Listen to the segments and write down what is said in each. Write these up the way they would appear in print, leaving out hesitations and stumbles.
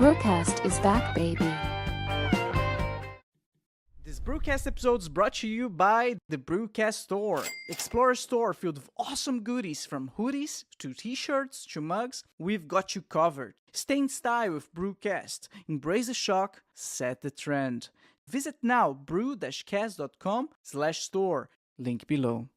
BruCast is back, baby. This BruCast episode is brought to you by the BruCast Store. Explore a store filled with awesome goodies from hoodies to t-shirts to mugs. We've got you covered. Stay in style with BruCast. Embrace the shock, set the trend. Visit now bru-cast.com/store. Link below.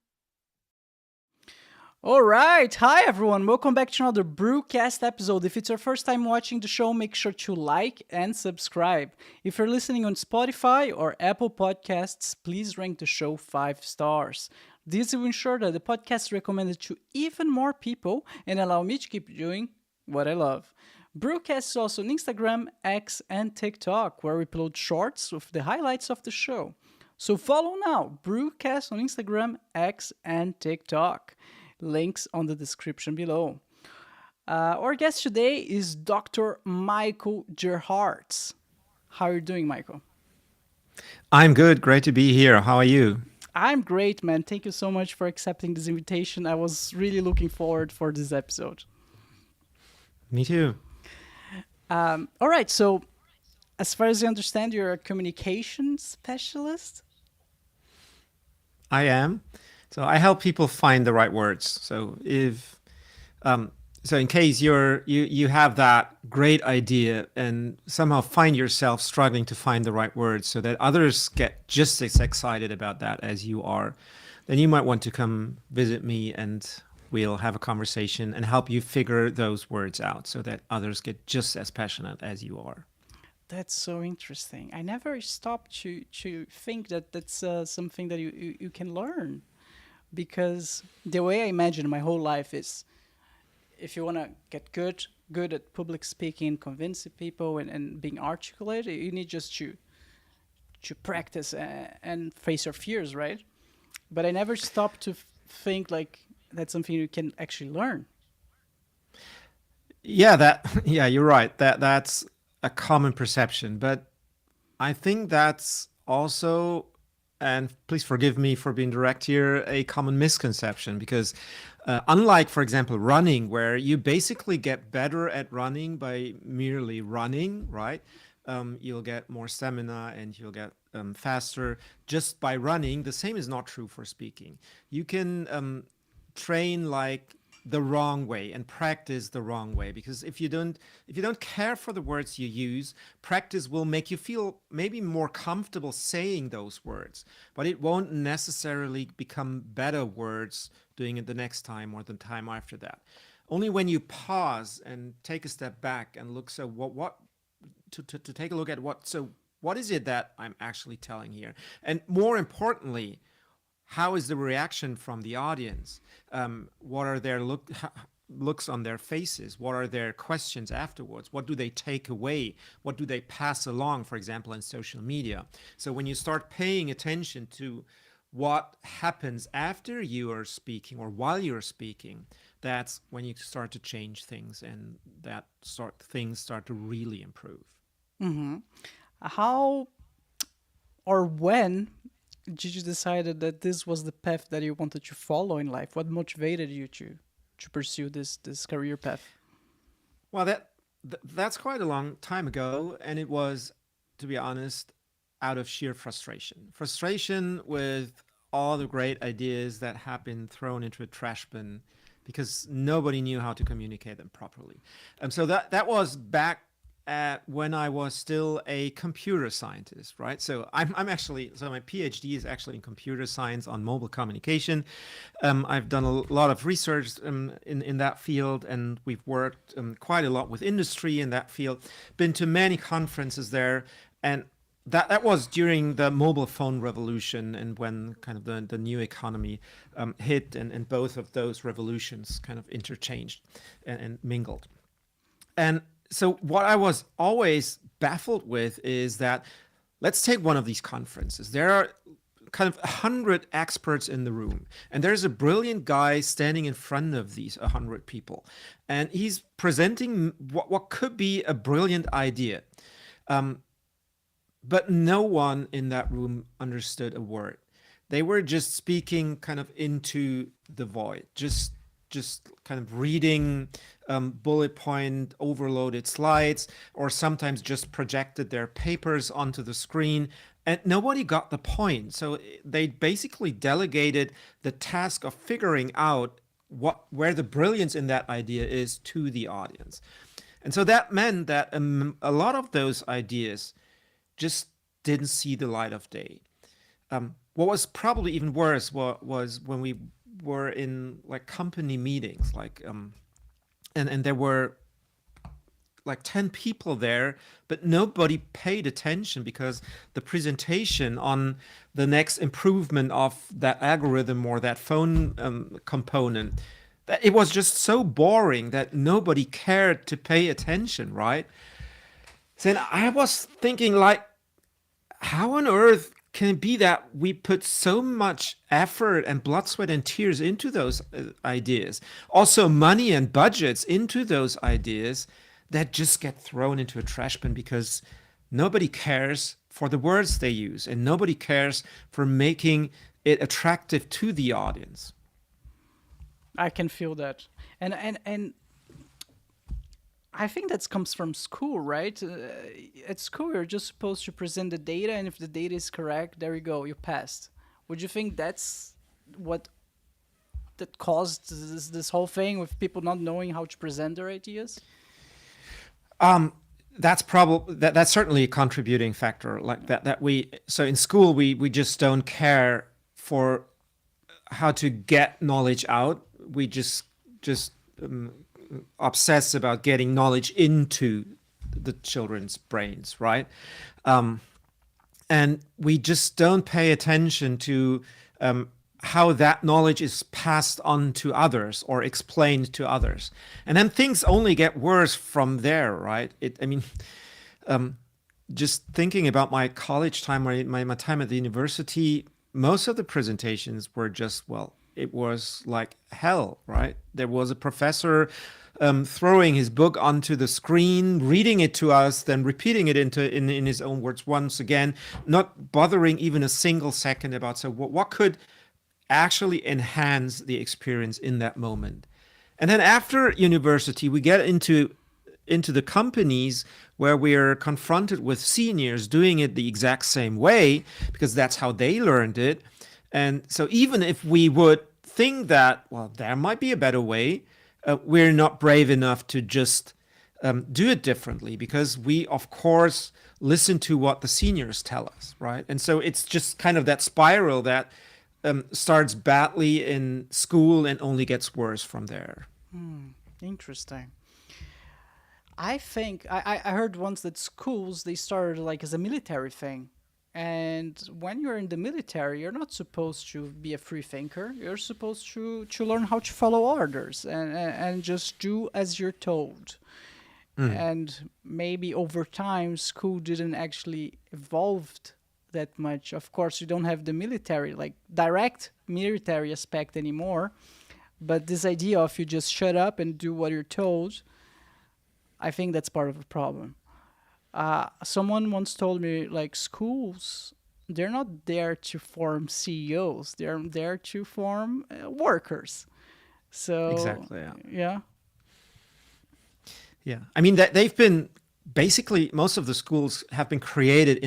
Alright, hi everyone, welcome back to another BruCast episode. If it's your first time watching the show, make sure to like and subscribe. If you're listening on Spotify or Apple Podcasts, please rank the show 5 stars. This will ensure that the podcast is recommended to even more people and allow me to keep doing what I love. BruCast is also on Instagram, X, and TikTok, where we upload shorts with the highlights of the show. So follow now, BruCast on Instagram, X, and TikTok. Links on the description below. Our guest today is Dr. Michael Gerharz. How are you doing, Michael? I'm good. Great to be here. How are you? I'm great, man. Thank you so much for accepting this invitation. I was really looking forward for this episode. Me too. All right. So, as far as I understand, you're a communication specialist? I am. So I help people find the right words. So in case you have that great idea and somehow find yourself struggling to find the right words so that others get just as excited about that as you are, then you might want to come visit me and we'll have a conversation and help you figure those words out so that others get just as passionate as you are. That's so interesting. I never stopped to think that that's something that you can learn. Because the way I imagine my whole life is, if you want to get good at public speaking, convincing people, and being articulate, you need just to practice and face your fears, right? But I never stopped to think like that's something you can actually learn. Yeah, you're right. That's a common perception, but I think that's also, and please forgive me for being direct here, a common misconception because unlike, for example, running, where you basically get better at running by merely running, right? You'll get more stamina and you'll get faster just by running. The same is not true for speaking. You can train like the wrong way and practice the wrong way, because if you don't care for the words you use, practice will make you feel maybe more comfortable saying those words, but it won't necessarily become better words doing it the next time or the time after that. Only when you pause and take a step back and look, so what to take a look at what is it that I'm actually telling here, and more importantly, how is the reaction from the audience? What are their looks on their faces? What are their questions afterwards? What do they take away? What do they pass along, for example, in social media? So when you start paying attention to what happens after you are speaking or while you're speaking, that's when you start to change things and things start to really improve. Mm-hmm. How or when did you decide that this was the path that you wanted to follow in life? What motivated you to pursue this career path? Well, that's quite a long time ago, and it was, to be honest, out of sheer frustration with all the great ideas that have been thrown into a trash bin because nobody knew how to communicate them properly. So that was back when I was still a computer scientist, right? So my PhD is actually in computer science on mobile communication. I've done a lot of research in that field, and we've worked quite a lot with industry in that field, been to many conferences there, and that was during the mobile phone revolution and when kind of the new economy hit, and both of those revolutions kind of interchanged and mingled. And so what I was always baffled with is that, let's take one of these conferences. There are kind of 100 experts in the room, and there's a brilliant guy standing in front of these 100 people, and he's presenting what could be a brilliant idea. But no one in that room understood a word. They were just speaking kind of into the void, just kind of reading bullet point overloaded slides, or sometimes just projected their papers onto the screen. And nobody got the point. So they basically delegated the task of figuring out where the brilliance in that idea is to the audience. And so that meant that a lot of those ideas just didn't see the light of day. What was probably even worse was when we were in like company meetings, and there were like 10 people there, but nobody paid attention because the presentation on the next improvement of that algorithm or that phone component, that it was just so boring that nobody cared to pay attention, right? Then I was thinking, like, how on earth can it be that we put so much effort and blood, sweat, and tears into those ideas, also money and budgets into those ideas, that just get thrown into a trash bin because nobody cares for the words they use and nobody cares for making it attractive to the audience? I can feel that, and I think that comes from school, right? At school, you're just supposed to present the data, and if the data is correct, there you go, you passed. Would you think that's what that caused this whole thing with people not knowing how to present their ideas? That's certainly a contributing factor. Like so in school we just don't care for how to get knowledge out. We just obsess about getting knowledge into the children's brains, right? And we just don't pay attention to how that knowledge is passed on to others or explained to others. And then things only get worse from there, right? Just thinking about my college time, my time at the university, most of the presentations were just, well, it was like hell, right? There was a professor throwing his book onto the screen, reading it to us, then repeating it in his own words once again, not bothering even a single second about what could actually enhance the experience in that moment. And then after university, we get into the companies where we're confronted with seniors doing it the exact same way because that's how they learned it. And so even if we would think that, well, there might be a better way, we're not brave enough to just do it differently because we, of course, listen to what the seniors tell us, right? And so it's just kind of that spiral that starts badly in school and only gets worse from there. Interesting. I think I heard once that schools, they started like as a military thing. And when you're in the military, you're not supposed to be a free thinker. You're supposed to learn how to follow orders and just do as you're told. And maybe over time, school didn't actually evolve that much. Of course, you don't have the military, like direct military aspect anymore. But this idea of you just shut up and do what you're told, I think that's part of the problem. Someone once told me, like, schools, they're not there to form CEOs. They're there to form workers. So Exactly. Yeah. yeah. I mean, that they've been basically, most of the schools have been created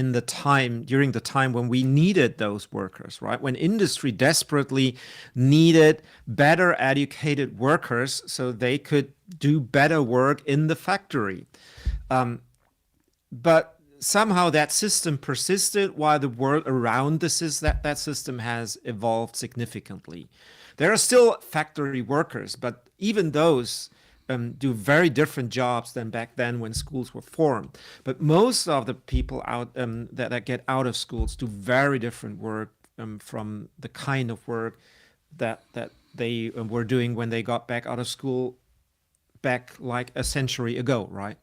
during the time when we needed those workers, right? When industry desperately needed better educated workers so they could do better work in the factory. But somehow that system persisted while the world around that system has evolved significantly. There are still factory workers, but even those do very different jobs than back then when schools were formed. But most of the people out that get out of schools do very different work from the kind of work that they were doing when they got back out of school back like a century ago, right?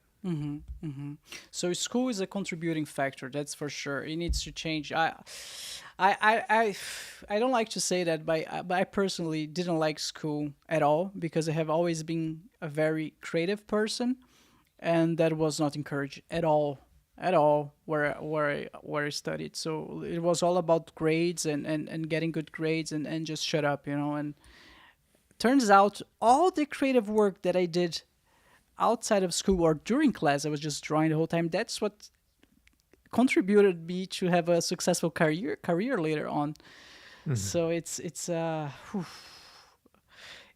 So school is a contributing factor, that's for sure. It needs to change. I don't like to say that, but I personally didn't like school at all because I have always been a very creative person, and that was not encouraged at all where I studied. So it was all about grades and getting good grades and just shut up, And turns out all the creative work that I did outside of school or during class, I was just drawing the whole time. That's what contributed me to have a successful career later on. So it's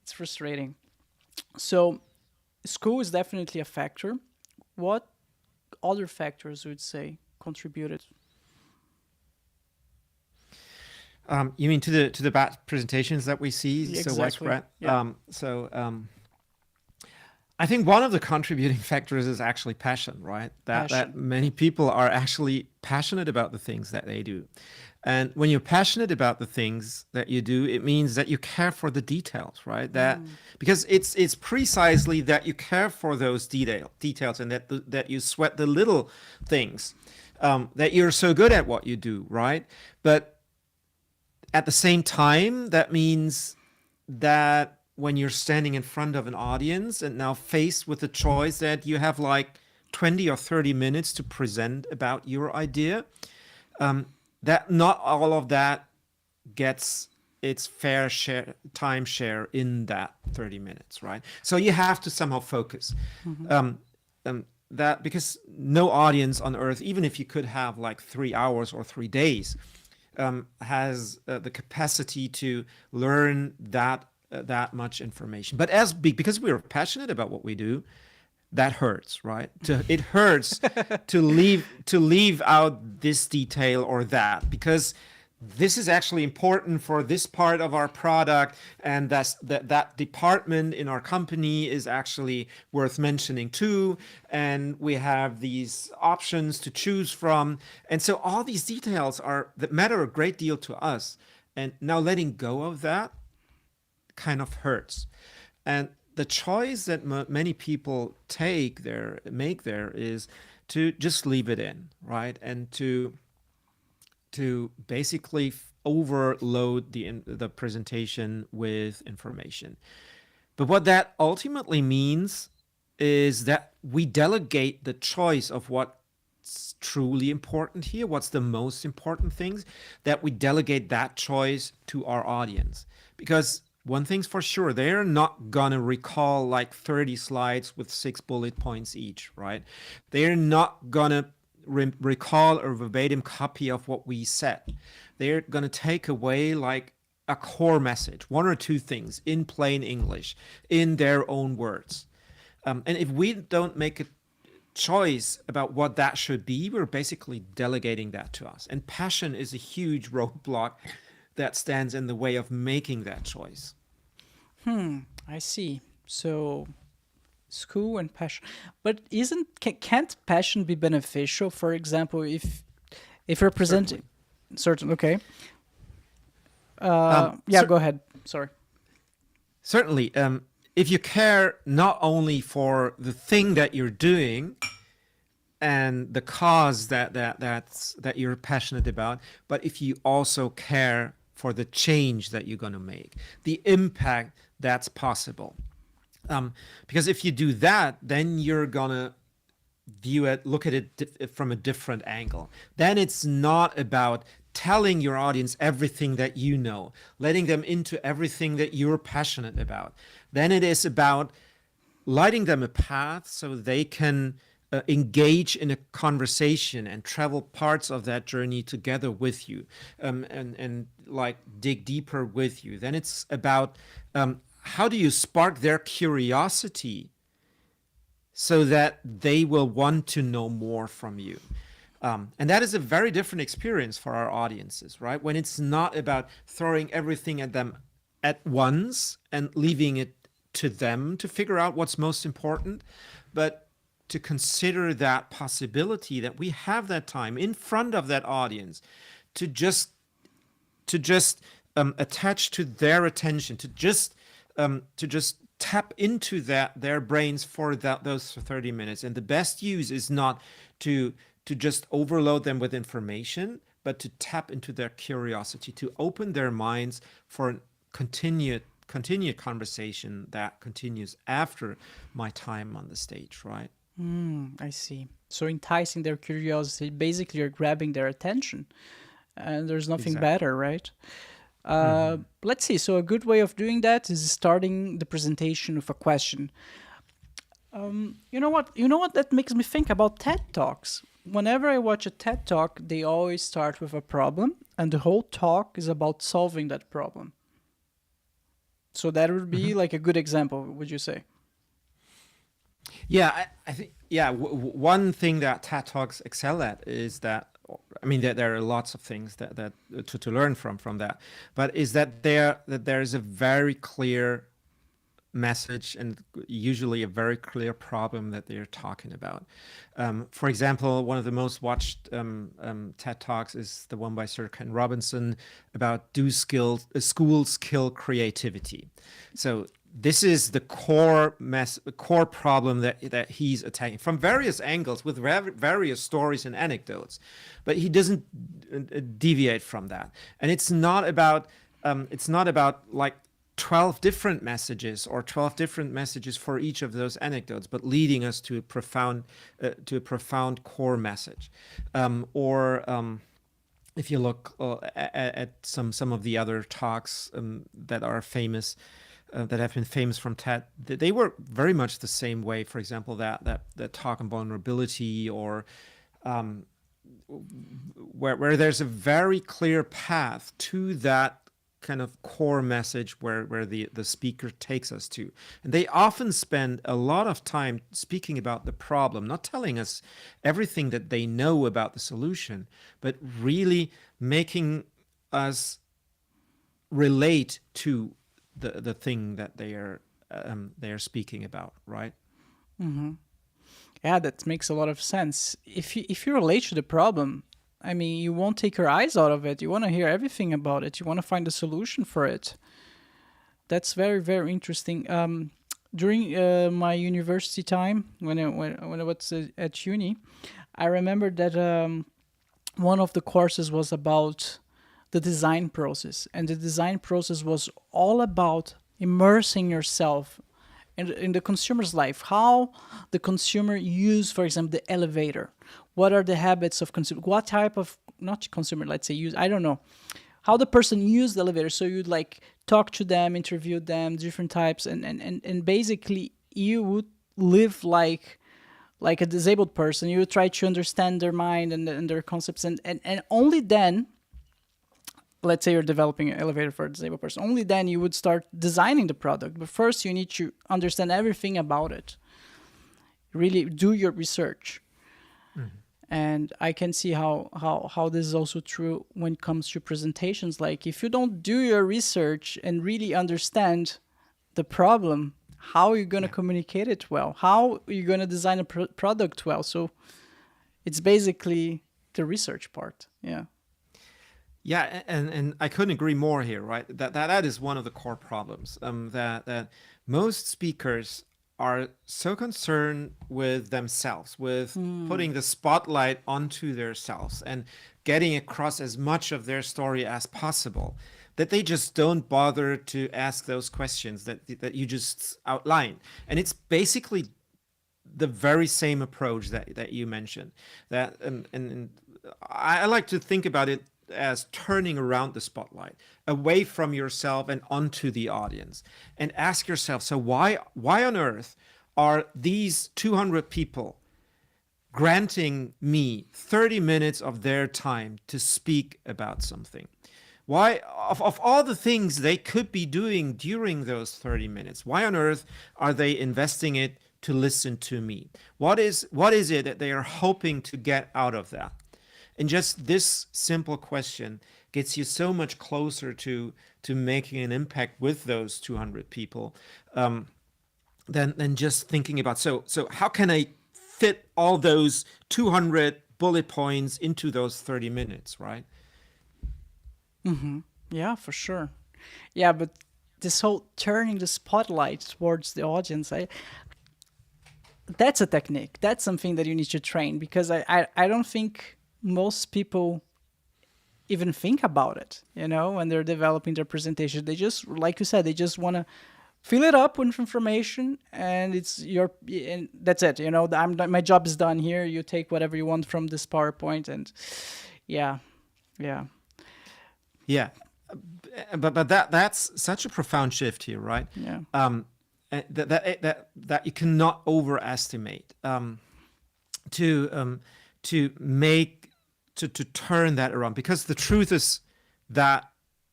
frustrating. So school is definitely a factor. What other factors would say contributed? You mean to the bad presentations that we see so Exactly. widespread? Yeah. I think one of the contributing factors is actually passion, right? That Passion. many people are actually passionate about the things that they do. And when you're passionate about the things that you do, it means that you care for the details, right? That because it's precisely that you care for those details and that you sweat the little things, that you're so good at what you do, right? But at the same time, that means that when you're standing in front of an audience and now faced with the choice that you have like 20 or 30 minutes to present about your idea, that not all of that gets its fair time share in that 30 minutes, right? So you have to somehow focus. That because no audience on earth, even if you could have like 3 hours or 3 days, has the capacity to learn that much information. But because we're passionate about what we do, that hurts, right? It hurts to leave out this detail or that, because this is actually important for this part of our product, and that department in our company is actually worth mentioning too, and we have these options to choose from, and so all these details that matter a great deal to us, and now letting go of that kind of hurts. And the choice that many people make there is to just leave it in, right? And to basically overload the presentation with information. But what that ultimately means is that we delegate the choice of what's truly important here, what's the most important things, that we delegate that choice to our audience. Because one thing's for sure, they're not gonna recall like 30 slides with 6 bullet points each, right? They're not gonna recall a verbatim copy of what we said. They're gonna take away like a core message, one or two things in plain English, in their own words. And if we don't make a choice about what that should be, we're basically delegating that to us. And passion is a huge roadblock that stands in the way of making that choice. I see. So school and passion, but can't passion be beneficial? For example, if you're presenting certain, okay. Go ahead. Sorry. Certainly, if you care not only for the thing that you're doing and the cause that you're passionate about, but if you also care for the change that you're going to make, the impact that's possible. Because if you do that, then you're going to look at it from a different angle. Then it's not about telling your audience everything that you know, letting them into everything that you're passionate about. Then it is about lighting them a path so they can engage in a conversation and travel parts of that journey together with you, and like dig deeper with you. Then it's about how do you spark their curiosity so that they will want to know more from you. And that is a very different experience for our audiences, right? When it's not about throwing everything at them at once and leaving it to them to figure out what's most important, but to consider that possibility that we have that time in front of that audience to just attach to their attention, to just tap into their brains for those 30 minutes. And the best use is not to just overload them with information, but to tap into their curiosity, to open their minds for continued conversation that continues after my time on the stage, right? I see. So enticing their curiosity, basically you're grabbing their attention, and there's nothing better, right? Let's see. So a good way of doing that is starting the presentation with a question. You know what? You know what that makes me think about TED Talks. Whenever I watch a TED Talk, they always start with a problem, and the whole talk is about solving that problem. So that would be Mhm. like a good example, would you say? Yeah, I think one thing that TED Talks excel at is that, I mean, there are lots of things that to learn from that, but is that there is a very clear message and usually a very clear problem that they're talking about. For example, one of the most watched TED Talks is the one by Sir Ken Robinson about schools kill creativity. So this is the core problem that he's attacking from various angles with various stories and anecdotes, but he doesn't deviate from that. And it's not about like 12 different messages or 12 different messages for each of those anecdotes, but leading us to a profound core message. Or if you look at some of the other talks that are famous, that have been famous from TED, they were very much the same way. For example, that talk on vulnerability, or where there's a very clear path to that kind of core message where the speaker takes us to. And they often spend a lot of time speaking about the problem, not telling us everything that they know about the solution, but really making us relate to the thing that they are speaking about, right? Yeah, that makes a lot of sense. If you relate to the problem, I mean, you won't take your eyes out of it. You want to hear everything about it. You want to find a solution for it. That's very, very interesting. During my university time, when I was at uni, I remember that one of the courses was about the design process, and the design process was all about immersing yourself in the consumer's life. How the consumer use, for example, the elevator. What are the habits of consumer? What type of, not consumer, let's say, use, I don't know, how the person used the elevator. So you'd like talk to them, interview them, different types, and basically you would live like a disabled person. You would try to understand their mind and their concepts, and only then, let's say you're developing an elevator for a disabled person, only then you would start designing the product. But first you need to understand everything about it, really do your research. And I can see how this is also true when it comes to presentations. Like, if you don't do your research and really understand the problem, how are you going to communicate it well? How are you going to design a product well? So it's basically the research part. Yeah. Yeah, and I couldn't agree more here, right? That is one of the core problems. That most speakers are so concerned with themselves, with putting the spotlight onto themselves and getting across as much of their story as possible, that they just don't bother to ask those questions that you just outlined. And it's basically the very same approach that you mentioned. That and I like to think about it as turning around the spotlight away from yourself and onto the audience, and ask yourself, so why on earth are these 200 people granting me 30 minutes of their time to speak about something? Why, of all the things they could be doing during those 30 minutes, why on earth are they investing it to listen to me? What is it that they are hoping to get out of that? And just this simple question gets you so much closer to making an impact with those 200 people, than just thinking about, so how can I fit all those 200 bullet points into those 30 minutes, right? Yeah, for sure. Yeah, but this whole turning the spotlight towards the audience, that's a technique. That's something that you need to train, because I don't think most people even think about it, when they're developing their presentation. They just, like you said, they just want to fill it up with information, and and that's it. My job is done here. You take whatever you want from this PowerPoint, and yeah. Yeah, but that's such a profound shift here, right? Yeah. that you cannot overestimate, to make to turn that around. Because the truth is that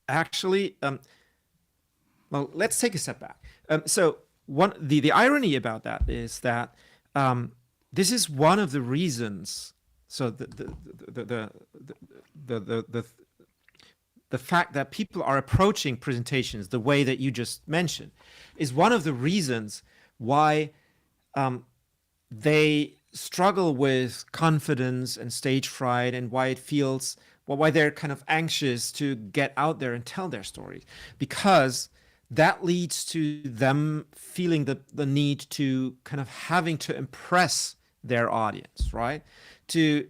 actually, well, let's take a step back. So the irony about that is that this is one of the reasons. So the fact that people are approaching presentations the way that you just mentioned is one of the reasons why they struggle with confidence and stage fright, and why it feels, well, why they're kind of anxious to get out there and tell their stories, because that leads to them feeling the need to kind of having to impress their audience, right? To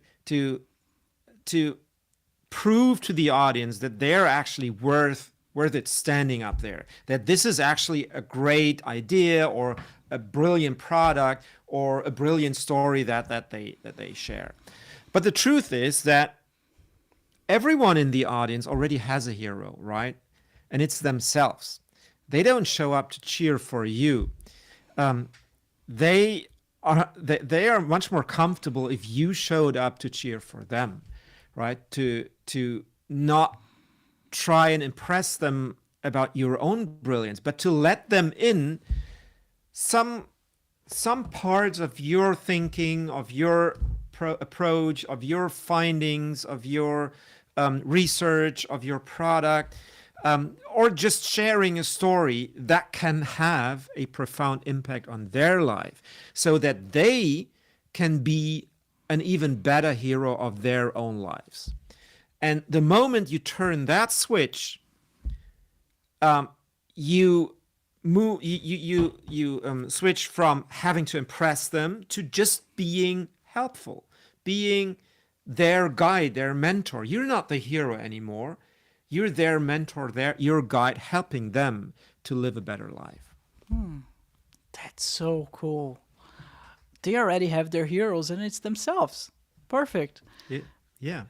prove to the audience that they're actually worth it standing up there, that this is actually a great idea or a brilliant product or a brilliant story that they share. But the truth is that everyone in the audience already has a hero, right? And it's themselves. They don't show up to cheer for you. They are much more comfortable if you showed up to cheer for them, right? To not try and impress them about your own brilliance, but to let them in some parts of your thinking, of your approach, of your findings, of your research, of your product, or just sharing a story that can have a profound impact on their life, so that they can be an even better hero of their own lives. And the moment you turn that switch, you switch from having to impress them to just being helpful, being their guide, their mentor. You're not the hero anymore. You're their mentor, your guide, helping them to live a better life. That's so cool. They already have their heroes, and it's themselves. Perfect. Yeah.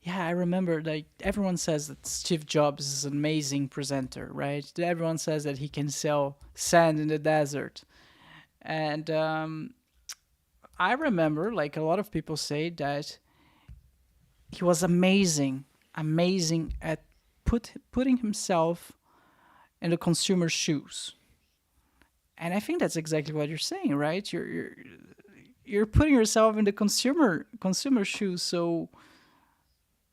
Yeah, I remember, like, everyone says that Steve Jobs is an amazing presenter, right? Everyone says that he can sell sand in the desert. And I remember, like, a lot of people say that he was amazing at putting himself in the consumer's shoes. And I think that's exactly what you're saying, right? You're putting yourself in the consumer shoes. So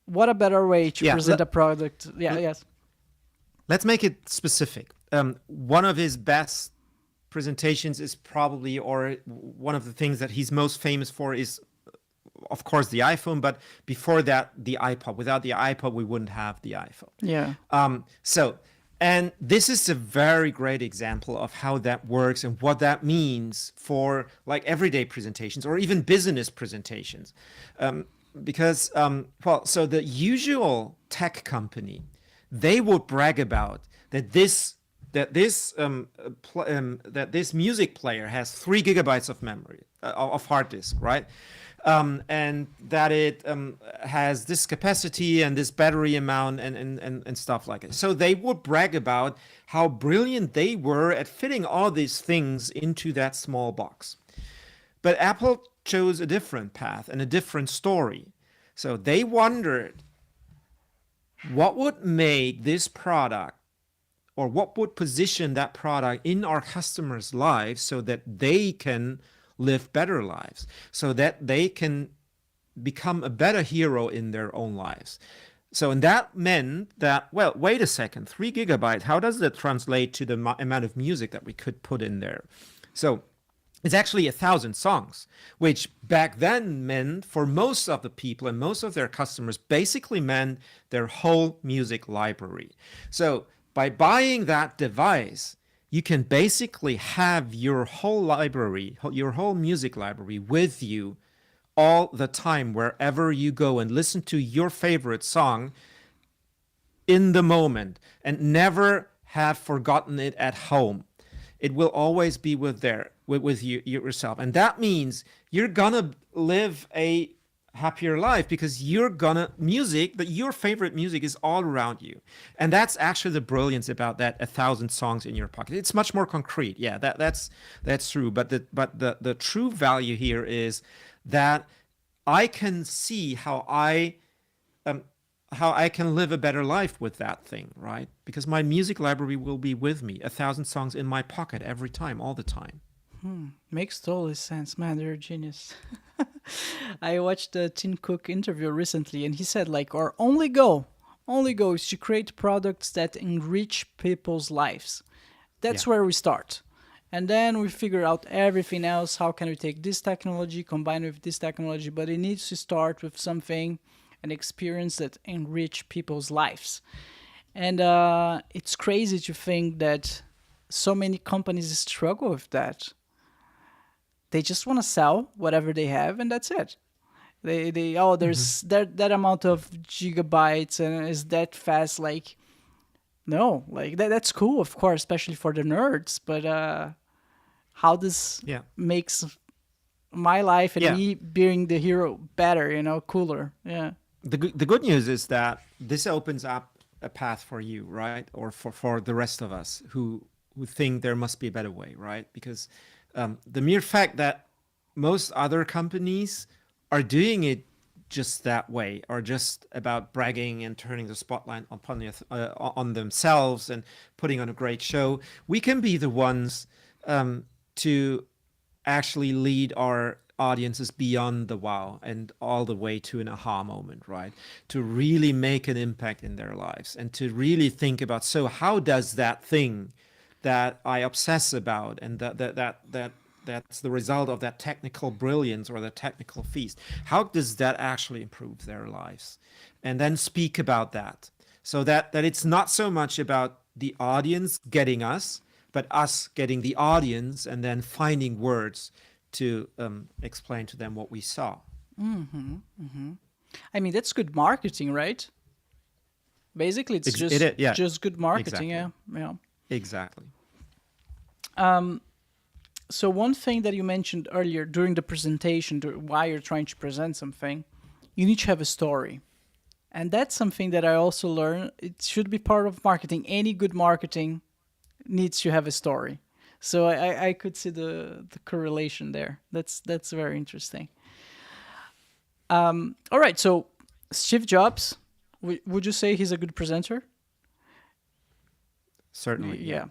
what a better way to present a product? Yes. Let's make it specific. One of his best presentations is probably, or one of the things that he's most famous for is, of course, the iPhone, but before that, the iPod. Without the iPod, we wouldn't have the iPhone. Yeah. And this is a very great example of how that works and what that means for like everyday presentations or even business presentations. Because the usual tech company, they would brag about that this music player has 3 gigabytes of memory of hard disk, right? And that it has this capacity and this battery amount and stuff like it. So they would brag about how brilliant they were at fitting all these things into that small box. But Apple chose a different path and a different story. So they wondered what would make this product, or what would position that product in our customers' lives so that they can live better lives, so that they can become a better hero in their own lives. So, and that meant that, well, wait a second, 3 gigabytes, how does that translate to the amount of music that we could put in there? So it's actually 1,000 songs, which back then meant for most of the people and most of their customers basically meant their whole music library. So by buying that device, you can basically have your whole library, your whole music library with you all the time, wherever you go, and listen to your favorite song in the moment and never have forgotten it at home. It will always be with you yourself. And that means you're gonna live a happier life because you're gonna music that your favorite music is all around you, and that's actually the brilliance about that 1,000 songs in your pocket. It's much more concrete. Yeah, that's true. But the true value here is that I can see um, how I can live a better life with that thing, right? Because my music library will be with me, 1,000 songs in my pocket every time, all the time. Makes total sense, man. They're a genius. I watched a Tim Cook interview recently, and he said like our only goal is to create products that enrich people's lives. Yeah. That's where we start. And then we figure out everything else. How can we take this technology, combine with this technology? But it needs to start with something, an experience that enrich people's lives. And it's crazy to think that so many companies struggle with that. They just want to sell whatever they have, and that's it. They there's that amount of gigabytes and is that fast. Like no, like that's cool, of course, especially for the nerds. But how this Yeah. makes my life and Yeah. me being the hero better, cooler. Yeah. The good news is that this opens up a path for you, right? Or for the rest of us who think there must be a better way, right? Because the mere fact that most other companies are doing it just that way, or just about bragging and turning the spotlight upon on themselves and putting on a great show, we can be the ones to actually lead our audiences beyond the wow and all the way to an aha moment, right? To really make an impact in their lives and to really think about, so how does that thing that I obsess about and that's the result of that technical brilliance or the technical feast, how does that actually improve their lives? And then speak about that, so that it's not so much about the audience getting us, but us getting the audience and then finding words to explain to them what we saw. I mean, that's good marketing, right? Basically, it's Yeah, just good marketing. exactly. Yeah. Exactly. So one thing that you mentioned earlier during the presentation, why you're trying to present something, you need to have a story. And that's something that I also learned. It should be part of marketing. Any good marketing needs to have a story. So I could see the correlation there. That's very interesting. All right. So Steve Jobs, would you say he's a good presenter? Certainly. Yeah.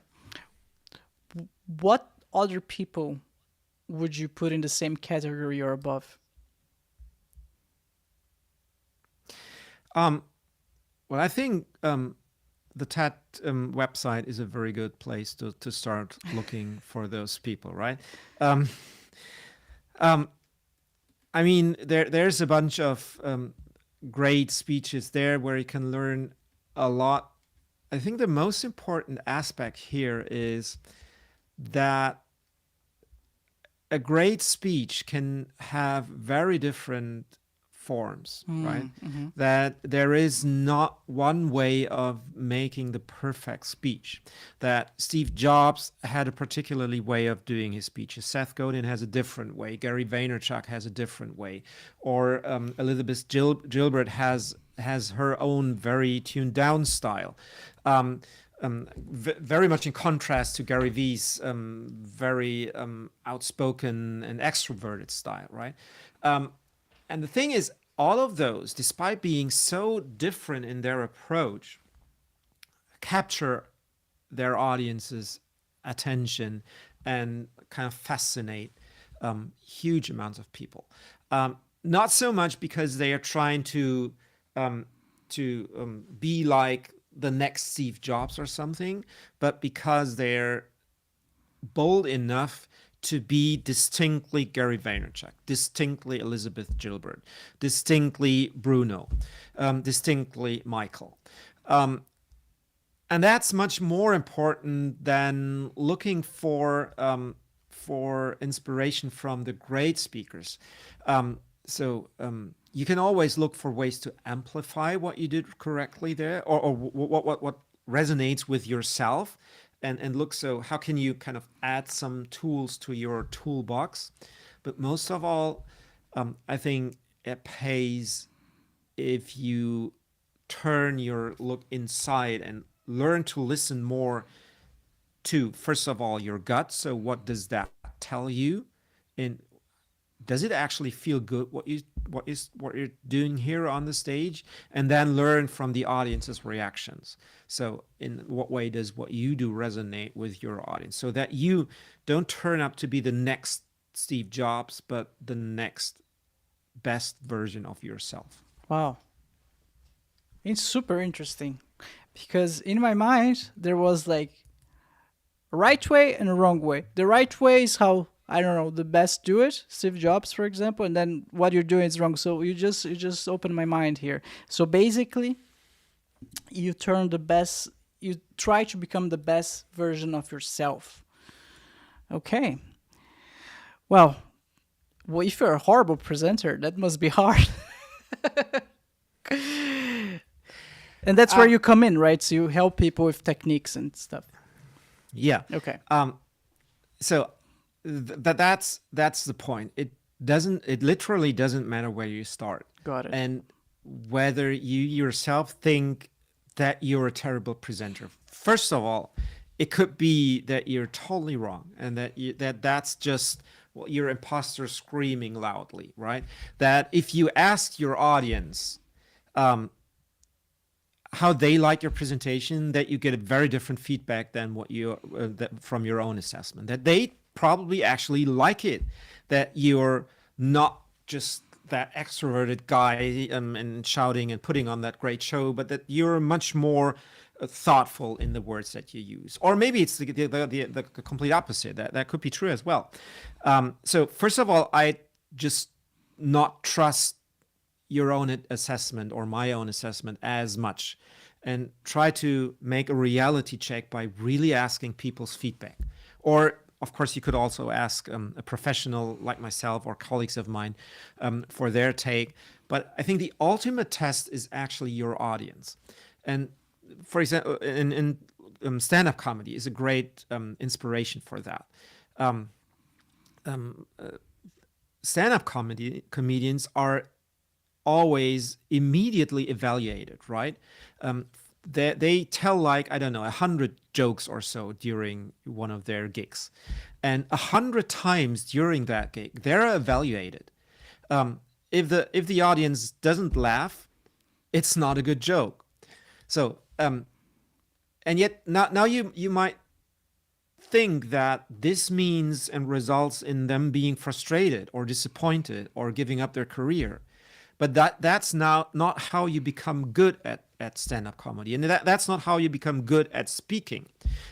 What other people would you put in the same category or above? Well, I think the TED website is a very good place to start looking for those people, right? I mean, there's a bunch of great speeches there where you can learn a lot. I think the most important aspect here is that a great speech can have very different forms, right? That there is not one way of making the perfect speech. That Steve Jobs had a particularly way of doing his speeches. Seth Godin has a different way. Gary Vaynerchuk has a different way. Or Elizabeth Gilbert has her own very tuned down style. Very much in contrast to Gary Vee's very outspoken and extroverted style, right? And the thing is, all of those, despite being so different in their approach, capture their audience's attention and kind of fascinate huge amounts of people. Not so much because they are trying to be like the next Steve Jobs or something, but because they're bold enough to be distinctly Gary Vaynerchuk, distinctly Elizabeth Gilbert, distinctly Bruno, distinctly Michael. And that's much more important than looking for inspiration from the great speakers. So you can always look for ways to amplify what you did correctly there, or what resonates with yourself, and look, so how can you kind of add some tools to your toolbox. But most of all, I think it pays if you turn your look inside and learn to listen more to, first of all, your gut. So what does that tell you? And does it actually feel good what you're doing here on the stage? And then learn from the audience's reactions. So in what way does what you do resonate with your audience, so that you don't turn up to be the next Steve Jobs, but the next best version of yourself. Wow. It's super interesting because in my mind, there was like a right way and a wrong way. The right way is how, I don't know, the best do it, Steve Jobs, for example, and then what you're doing is wrong. So you just opened my mind here. So basically, you try to become the best version of yourself. Okay. Well, if you're a horrible presenter, that must be hard. And that's where you come in, right? So you help people with techniques and stuff. Yeah. Okay. So that's the point. It literally doesn't matter where you start. Got it. And whether you yourself think that you're a terrible presenter. First of all, it could be that you're totally wrong, and that's just your imposter screaming loudly, right? That if you ask your audience how they like your presentation, that you get a very different feedback than what you from your own assessment. That they probably actually like it, that you're not just that extroverted guy and shouting and putting on that great show, but that you're much more thoughtful in the words that you use. Or maybe it's the complete opposite. That could be true as well. So first of all, I just not trust your own assessment or my own assessment as much, and try to make a reality check by really asking people's feedback. Or of course, you could also ask a professional like myself or colleagues of mine for their take. But I think the ultimate test is actually your audience. And for example, in stand-up comedy is a great inspiration for that. Stand-up comedians are always immediately evaluated, right? They tell, like, I don't know, 100 jokes or so during one of their gigs. And 100 times during that gig, they're evaluated. If the audience doesn't laugh, it's not a good joke. So, and yet now you might think that this means and results in them being frustrated or disappointed or giving up their career. But that's now not how you become good at stand-up comedy. And that's not how you become good at speaking.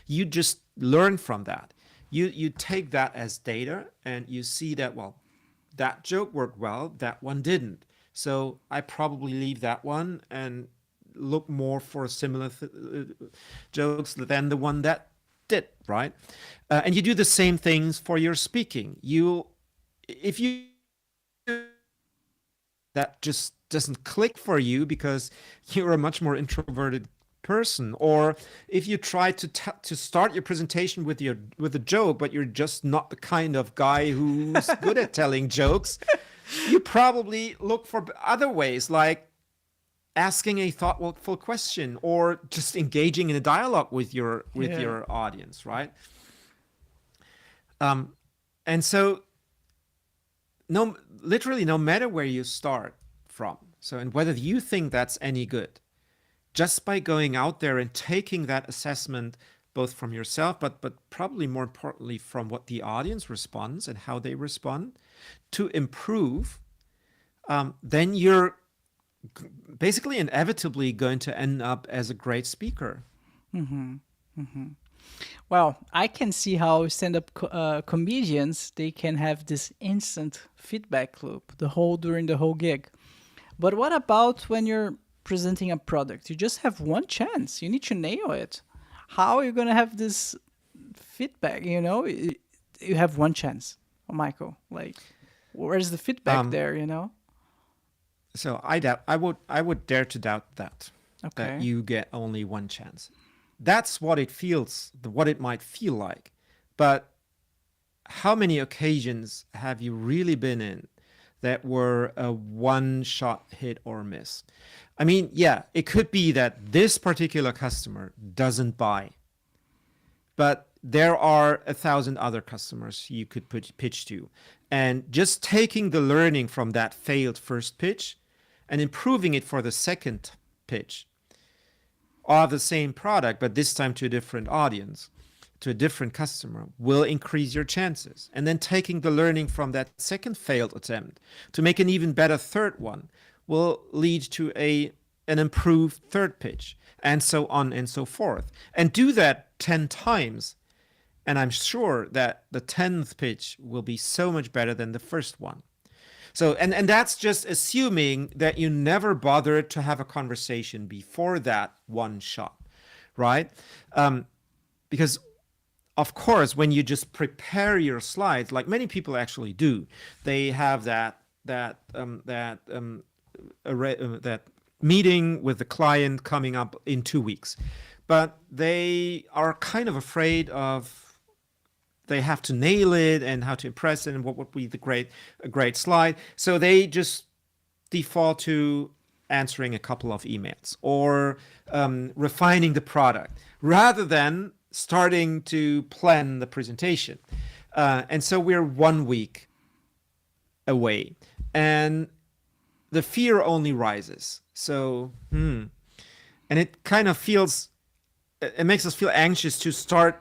You just learn from that. You take that as data and you see that, well, that joke worked well, that one didn't. So I probably leave that one and look more for similar jokes than the one that did, right? And you do the same things for your speaking. If you that just doesn't click for you because you're a much more introverted person, or if you try to start your presentation with a joke, but you're just not the kind of guy who's good at telling jokes, you probably look for other ways, like asking a thoughtful question or just engaging in a dialogue with your audience, right? And so literally no matter where you start from, so and whether you think that's any good, just by going out there and taking that assessment both from yourself, but probably more importantly from what the audience responds and how they respond to improve, then you're basically inevitably going to end up as a great speaker. Mm-hmm. Mm-hmm. Well, I can see how stand-up comedians, they can have this instant feedback loop during the whole gig. But what about when you're presenting a product? You just have one chance. You need to nail it. How are you going to have this feedback? You have one chance. Oh, Michael, like, where's the feedback there? So I would dare to doubt that. Okay. That you get only one chance. That's what it might feel like. But how many occasions have you really been in that were a one-shot hit or miss. I mean, yeah, it could be that this particular customer doesn't buy, but there are 1,000 other customers you could pitch to. And just taking the learning from that failed first pitch and improving it for the second pitch of the same product, but this time to a different audience, to a different customer, will increase your chances. And then taking the learning from that second failed attempt to make an even better third one will lead to an improved third pitch, and so on and so forth. And do that 10 times, and I'm sure that the 10th pitch will be so much better than the first one. So, and that's just assuming that you never bothered to have a conversation before that one shot, right? Because of course, when you just prepare your slides, like many people actually do, they have that meeting with the client coming up in 2 weeks, but they are kind of afraid of they have to nail it and how to impress it and what would be a great slide. So they just default to answering a couple of emails or refining the product rather than starting to plan the presentation. And so we're 1 week away and the fear only rises. So, and it kind of it makes us feel anxious to start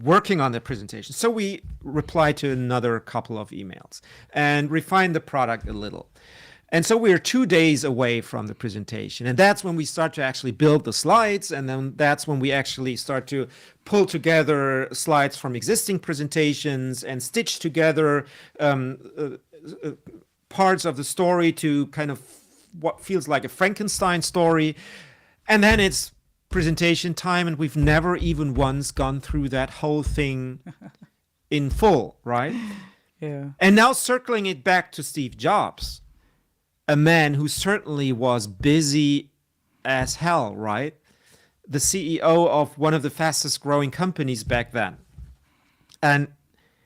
working on the presentation. So we reply to another couple of emails and refine the product a little. And so we're 2 days away from the presentation. And that's when we start to actually build the slides. And then that's when we actually start to pull together slides from existing presentations and stitch together parts of the story to kind of what feels like a Frankenstein story. And then it's presentation time, and we've never even once gone through that whole thing in full, right? Yeah. And now circling it back to Steve Jobs, a man who certainly was busy as hell, right? The CEO of one of the fastest growing companies back then. And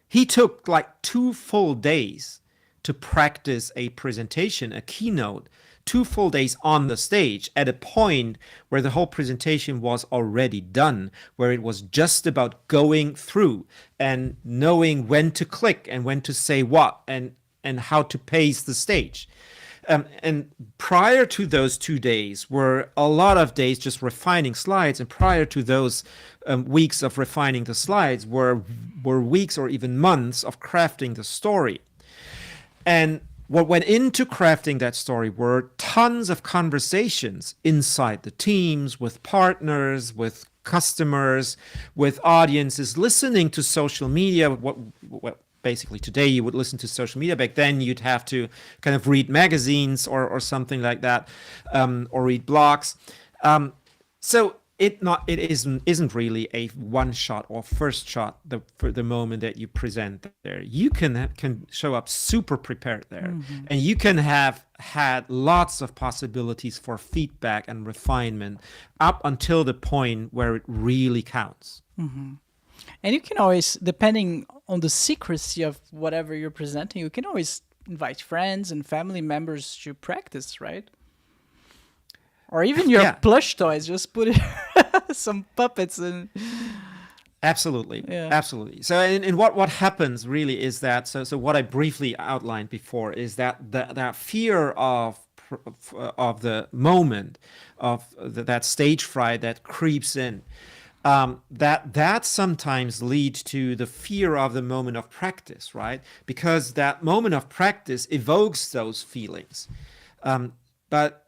he took like 2 full days to practice a presentation, a keynote, 2 full days on the stage at a point where the whole presentation was already done, where it was just about going through and knowing when to click and when to say what and how to pace the stage. And prior to those 2 days were a lot of days just refining slides, and prior to those weeks of refining the slides were weeks or even months of crafting the story. And what went into crafting that story were tons of conversations inside the teams, with partners, with customers, with audiences, listening to social media. What basically today you would listen to social media. Back then you'd have to kind of read magazines or something like that, or read blogs. So it isn't really a one shot or first shot for the moment that you present there. You can show up super prepared there, and you can have had lots of possibilities for feedback and refinement up until the point where it really counts. And you can always, depending on the secrecy of whatever you're presenting, you can always invite friends and family members to practice, right? Or even your plush toys, just put it some puppets in. Absolutely. Yeah. Absolutely. So and what happens really is that, so what I briefly outlined before is that that fear of the moment, of that stage fright that creeps in, that sometimes leads to the fear of the moment of practice, right? Because that moment of practice evokes those feelings. But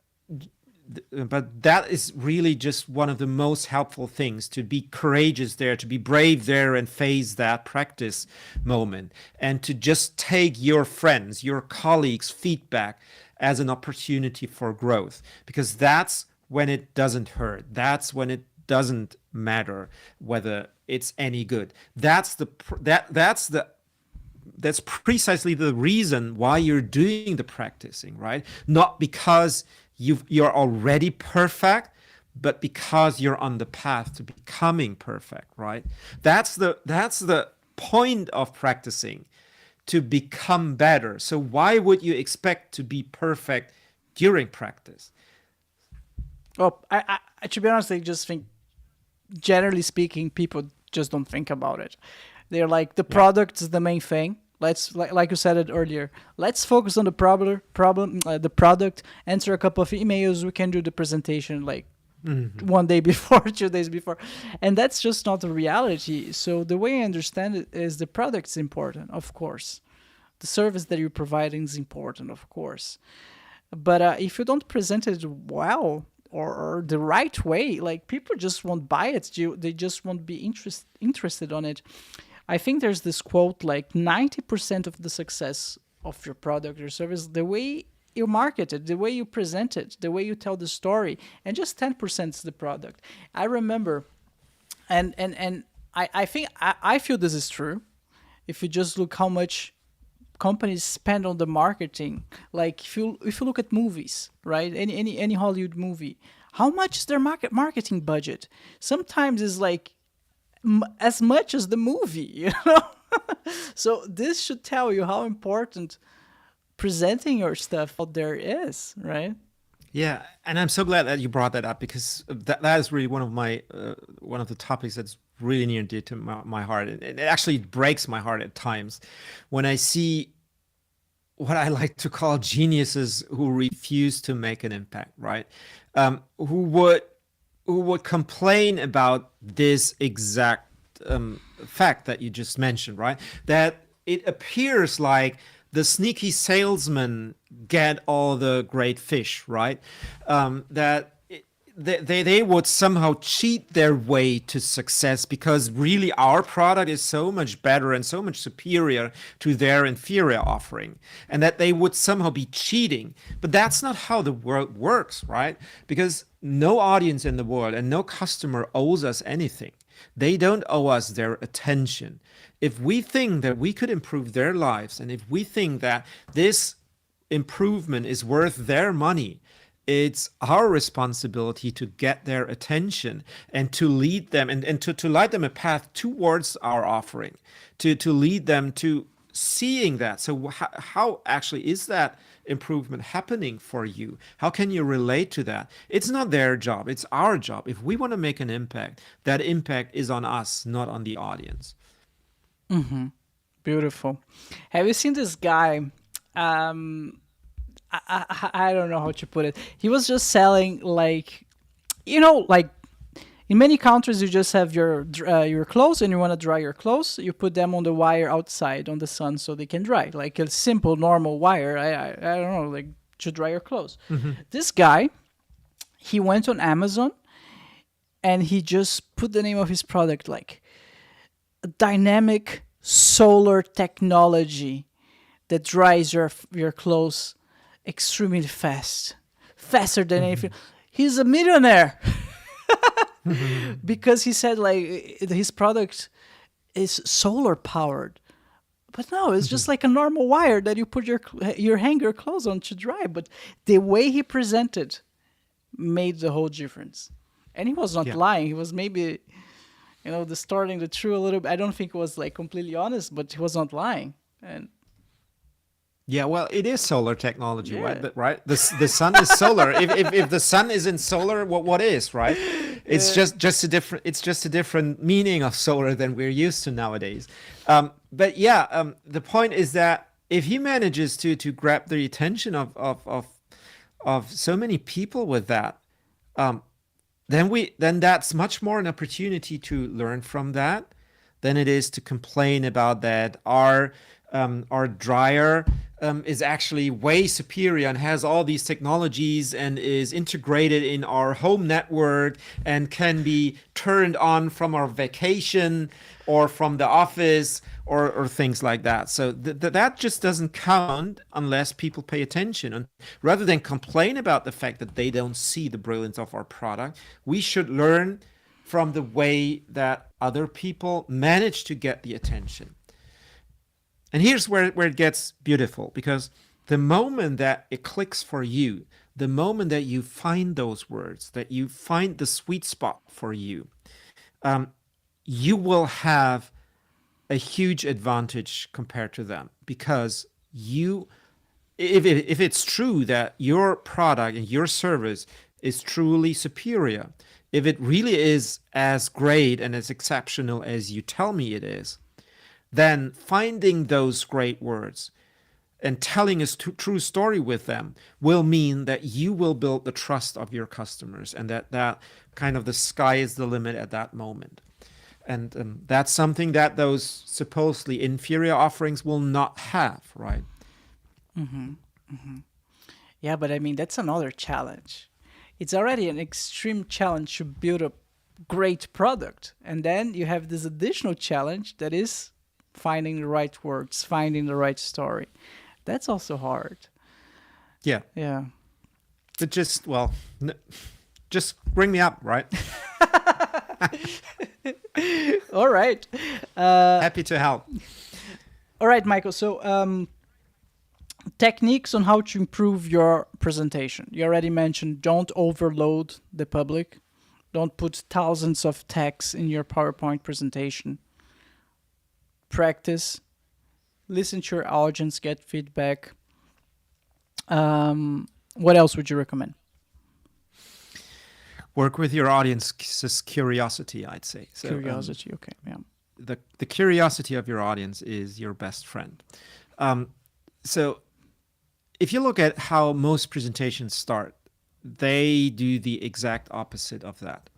that is really just one of the most helpful things, to be courageous there, to be brave there and face that practice moment, and to just take your friends, your colleagues' feedback as an opportunity for growth, because that's when it doesn't hurt. That's when it doesn't matter whether it's any good. That's precisely the reason why you're doing the practicing, right? Not because you're already perfect, but because you're on the path to becoming perfect, right? That's the point of practicing, to become better. So why would you expect to be perfect during practice? Well, I to be honest, I just think, generally speaking, people just don't think about it. They're like, the product is the main thing. Let's, like you said it earlier, let's focus on the the product, answer a couple of emails, we can do the presentation like one day before, 2 days before. And that's just not the reality. So the way I understand it is the product's important, of course. The service that you're providing is important, of course. But if you don't present it well, or the right way, like, people just won't buy it. They just won't be interested on it. I think there's this quote, like 90% of the success of your product or service, the way you market it, the way you present it, the way you tell the story, and just 10% is the product. I remember, and I think I feel this is true. If you just look how much companies spend on the marketing, like if you look at movies, right? Any Hollywood movie, how much is their marketing budget? Sometimes it's like as much as the movie, you know. So this should tell you how important presenting your stuff out there is, right? Yeah, and I'm so glad that you brought that up, because that is really one of the topics that's really near and dear to my heart. It actually breaks my heart at times when I see what I like to call geniuses who refuse to make an impact, right? Who would complain about this exact fact that you just mentioned, right? That it appears like the sneaky salesmen get all the great fish, right? That they would somehow cheat their way to success, because really our product is so much better and so much superior to their inferior offering, and that they would somehow be cheating. But that's not how the world works, right? Because no audience in the world and no customer owes us anything. They don't owe us their attention. If we think that we could improve their lives, and if we think that this improvement is worth their money, it's our responsibility to get their attention and to lead them and to light them a path towards our offering, to lead them to seeing that. So how actually is that improvement happening for you? How can you relate to that? It's not their job, it's our job. If we want to make an impact, that impact is on us, not on the audience. Beautiful. Have you seen this guy? I don't know how to put it. He was just selling, like, like in many countries, you just have your clothes, and you want to dry your clothes, you put them on the wire outside on the sun so they can dry, like a simple normal wire. I don't know, like, to dry your clothes. This guy, he went on Amazon and he just put the name of his product, like dynamic solar technology that dries your clothes extremely fast, faster than anything. He's a millionaire because he said, like, his product is solar powered. But no, it's just like a normal wire that you put your hanger clothes on to dry. But the way he presented made the whole difference. And he was not lying. He was maybe, distorting the truth a little bit. I don't think it was like completely honest, but he was not lying. And yeah, well, it is solar technology, right? But the sun is solar. If the sun isn't solar, what is, right? It's just a different meaning of solar than we're used to nowadays. But yeah, the point is that if he manages to grab the attention of so many people with that, then that's much more an opportunity to learn from that than it is to complain about that our dryer is actually way superior and has all these technologies and is integrated in our home network and can be turned on from our vacation or from the office or things like that. So that just doesn't count unless people pay attention. And rather than complain about the fact that they don't see the brilliance of our product, we should learn from the way that other people manage to get the attention. And here's where it gets beautiful, because the moment that it clicks for you, the moment that you find those words, that you find the sweet spot for you, you will have a huge advantage compared to them, because if it's true that your product and your service is truly superior, if it really is as great and as exceptional as you tell me it is, then finding those great words and telling a true story with them will mean that you will build the trust of your customers, and that kind of the sky is the limit at that moment. And that's something that those supposedly inferior offerings will not have, right? Yeah, but I mean, that's another challenge. It's already an extreme challenge to build a great product. And then you have this additional challenge that is finding the right words, finding the right story. That's also hard. Yeah. Yeah. But just bring me up, right? All right. Happy to help. All right, Michael. So, techniques on how to improve your presentation. You already mentioned don't overload the public. Don't put thousands of texts in your PowerPoint presentation. Practice. Listen to your audience, get feedback. What else would you recommend? Work with your audience's curiosity, I'd say. So, Curiosity, okay, yeah. The curiosity of your audience is your best friend. So if you look at how most presentations start, they do the exact opposite of that.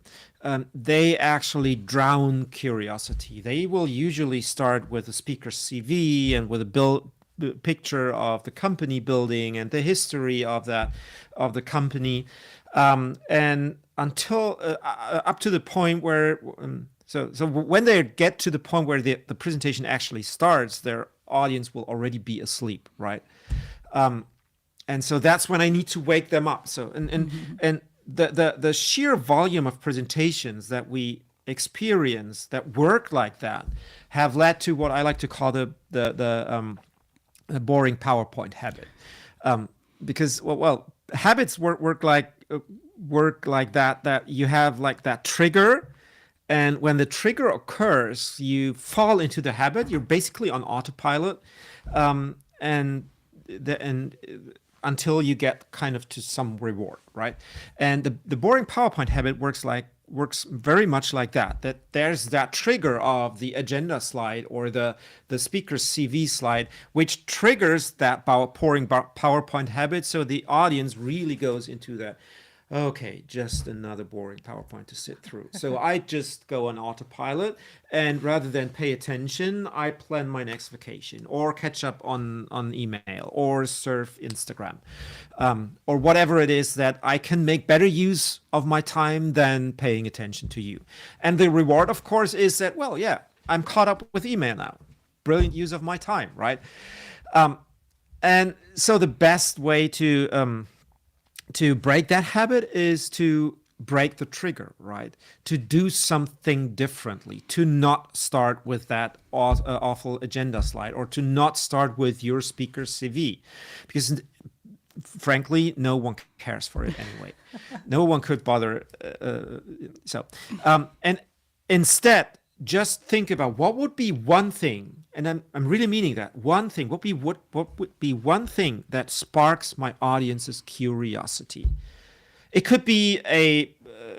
They actually drown curiosity. They will usually start with a speaker's CV and with a picture of the company building and the history of the company, and until up to the point where so when they get to the point where the presentation actually starts, their audience will already be asleep, right? And so that's when I need to wake them up. So and the sheer volume of presentations that we experience that work like that have led to what I like to call the boring PowerPoint habit. Because habits work like that you have like that trigger, and when the trigger occurs, you fall into the habit. You're basically on autopilot, and until you get kind of to some reward, right? And the boring PowerPoint habit works very much like that. That there's that trigger of the agenda slide or the speaker's CV slide, which triggers that boring PowerPoint habit. So the audience really goes into that. Okay, just another boring PowerPoint to sit through. So I just go on autopilot, and rather than pay attention, I plan my next vacation or catch up on email or surf Instagram, or whatever it is that I can make better use of my time than paying attention to you. And the reward, of course, is that, well, yeah, I'm caught up with email now. Brilliant use of my time, right? And so the best way to break that habit is to break the trigger, right? To do something differently, to not start with that awful agenda slide, or to not start with your speaker's CV, because frankly, no one cares for it anyway. No one could bother. And instead, just think about what would be one thing, and I'm really meaning that one thing. What would be one thing that sparks my audience's curiosity? It could be a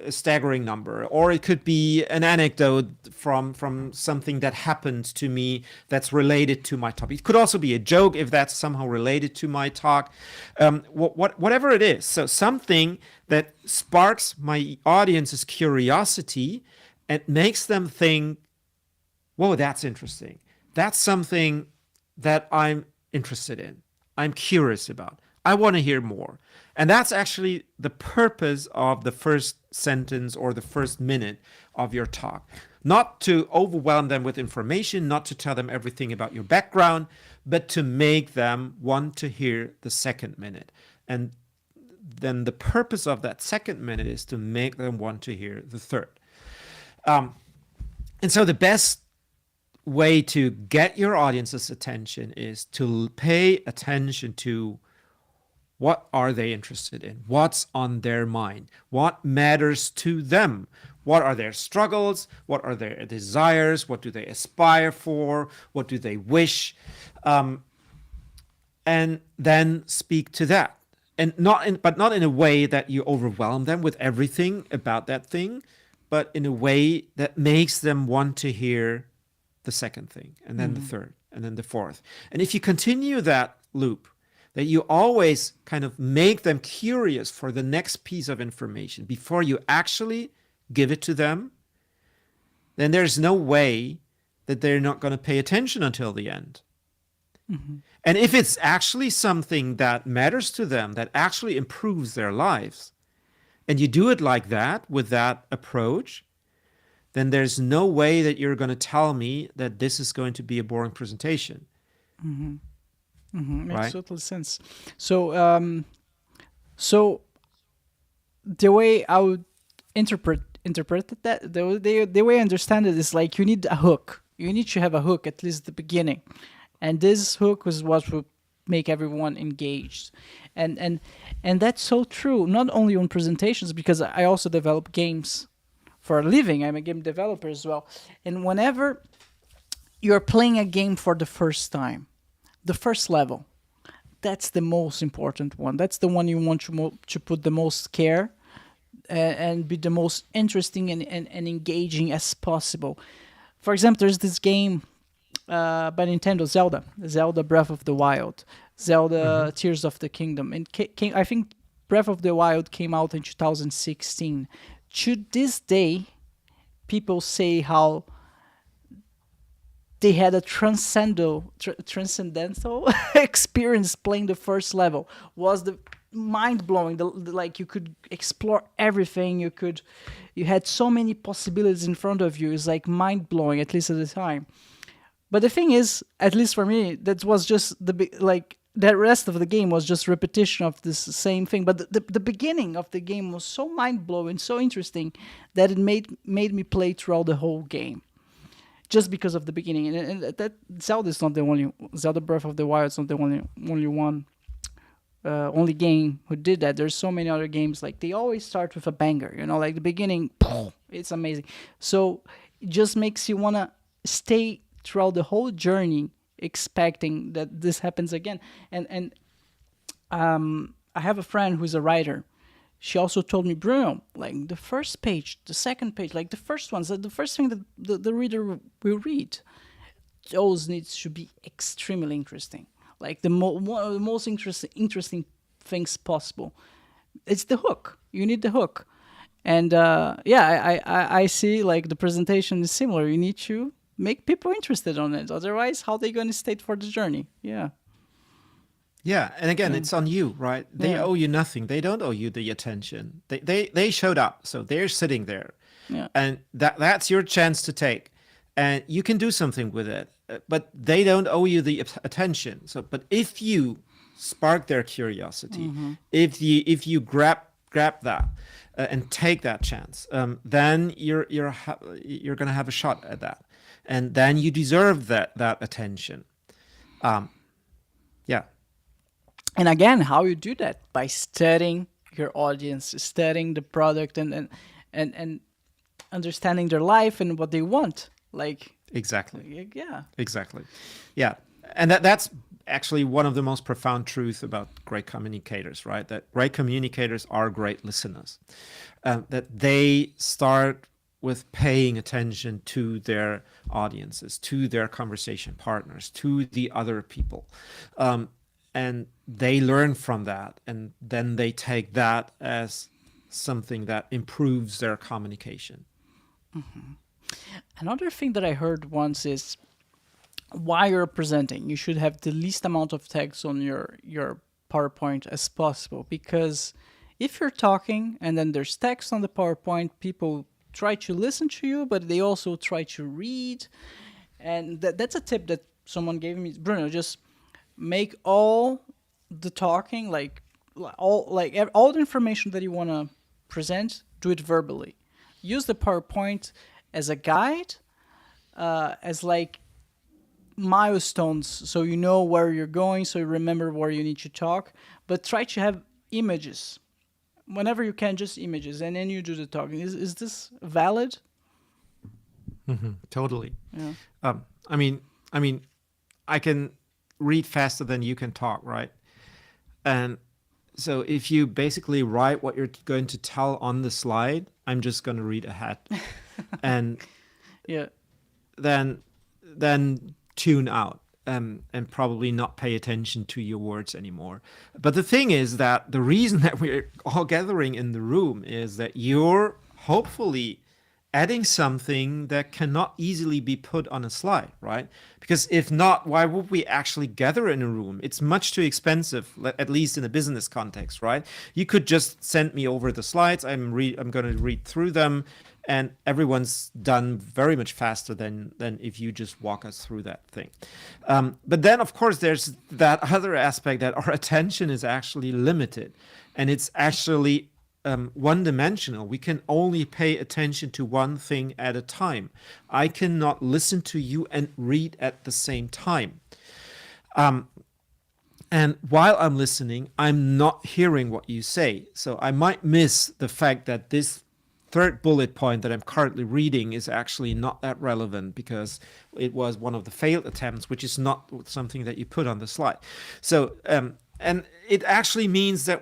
staggering number, or it could be an anecdote from something that happened to me that's related to my topic. It could also be a joke if that's somehow related to my talk. Whatever it is, so something that sparks my audience's curiosity and makes them think, whoa, that's interesting. That's something that I'm interested in. I'm curious about. I want to hear more. And that's actually the purpose of the first sentence or the first minute of your talk. Not to overwhelm them with information, not to tell them everything about your background, but to make them want to hear the second minute. And then the purpose of that second minute is to make them want to hear the third. And so the best way to get your audience's attention is to pay attention to What are they interested in? What's on their mind? What matters to them? What are their struggles? What are their desires? What do they aspire for? What do they wish? And then speak to that. And but not in a way that you overwhelm them with everything about that thing, but in a way that makes them want to hear the second thing, and then the third, and then the fourth. And if you continue that loop, that you always kind of make them curious for the next piece of information before you actually give it to them, then there's no way that they're not going to pay attention until the end. And if it's actually something that matters to them, that actually improves their lives, and you do it like that, with that approach, then there's no way that you're going to tell me that this is going to be a boring presentation. Makes Right? total sense. So, so the way I would interpret that, the way I understand it is like you need a hook. You need to have a hook at least at the beginning, and this hook is what will make everyone engaged, and that's so true. Not only on presentations, because I also develop games for a living. I'm a game developer as well, and whenever you're playing a game for the first time, the first level, that's the most important one. That's the one you want to put the most care and be the most interesting and engaging as possible. For example, there's this game by Nintendo, Zelda Breath of the Wild, Zelda Tears of the Kingdom. And I think Breath of the Wild came out in 2016. To this day, people say how they had a transcendental experience playing the first level. Was the mind-blowing. Like you could explore everything. You had so many possibilities in front of you. It's like mind-blowing, at least at the time. But the thing is, at least for me, that was just that rest of the game was just repetition of this same thing. But the beginning of the game was so mind-blowing, so interesting, that it made me play throughout the whole game. Just because of the beginning. And that Zelda is not the only... Zelda Breath of the Wild is not the only one. Only game who did that. There's so many other games. Like, they always start with a banger. Like the beginning, it's amazing. So it just makes you want to stay throughout the whole journey expecting that this happens again. And I have a friend who's a writer. She also told me, Bruno, like the first page, the second page, like the first ones, the first thing that the reader will read, those needs to be extremely interesting. Like one of the most interesting things possible. It's the hook. You need the hook. And I see like the presentation is similar. You need to make people interested on it. Otherwise, how are they going to stay for the journey? Yeah. Yeah, and again, it's on you, right? They owe you nothing. They don't owe you the attention. They showed up, so they're sitting there, and that's your chance to take, and you can do something with it. But they don't owe you the attention. So, but if you spark their curiosity, if you grab that and take that chance, then you're going to have a shot at that, and then you deserve that attention. Yeah. And again, how you do that? By studying your audience, studying the product, and understanding their life and what they want. Like Exactly. Yeah. Exactly. Yeah. And that's actually one of the most profound truths about great communicators, right? That great communicators are great listeners. That they start with paying attention to their audiences, to their conversation partners, to the other people. And they learn from that, and then they take that as something that improves their communication. Another thing that I heard once is, while you're presenting, you should have the least amount of text on your PowerPoint as possible, because if you're talking and then there's text on the PowerPoint, people try to listen to you, but they also try to read. And that's a tip that someone gave me. Bruno, just make all the talking, all the information that you want to present, do it verbally. Use the PowerPoint as a guide, as like milestones, so you know where you're going, so you remember where you need to talk. but try to have images whenever you can, just images, and then you do the talking. Is this valid? Totally. Yeah. I mean, I can read faster than you can talk, right? And so if you basically write what you're going to tell on the slide, I'm just going to read ahead, and Yeah. then tune out, and probably not pay attention to your words anymore. But the thing is that the reason that we're all gathering in the room is that you're hopefully adding something that cannot easily be put on a slide, right? Because if not, why would we actually gather in a room? It's much too expensive, at least in a business context, right? You could just send me over the slides. I'm going to read through them, and everyone's done very much faster than if you just walk us through that thing. But then, of course, there's that other aspect that our attention is actually limited, and it's actually one-dimensional. We can only pay attention to one thing at a time. I cannot listen to you and read at the same time. And while I'm listening, I'm not hearing what you say. So I might miss the fact that this third bullet point that I'm currently reading is actually not that relevant because it was one of the failed attempts, which is not something that you put on the slide. So, and it actually means that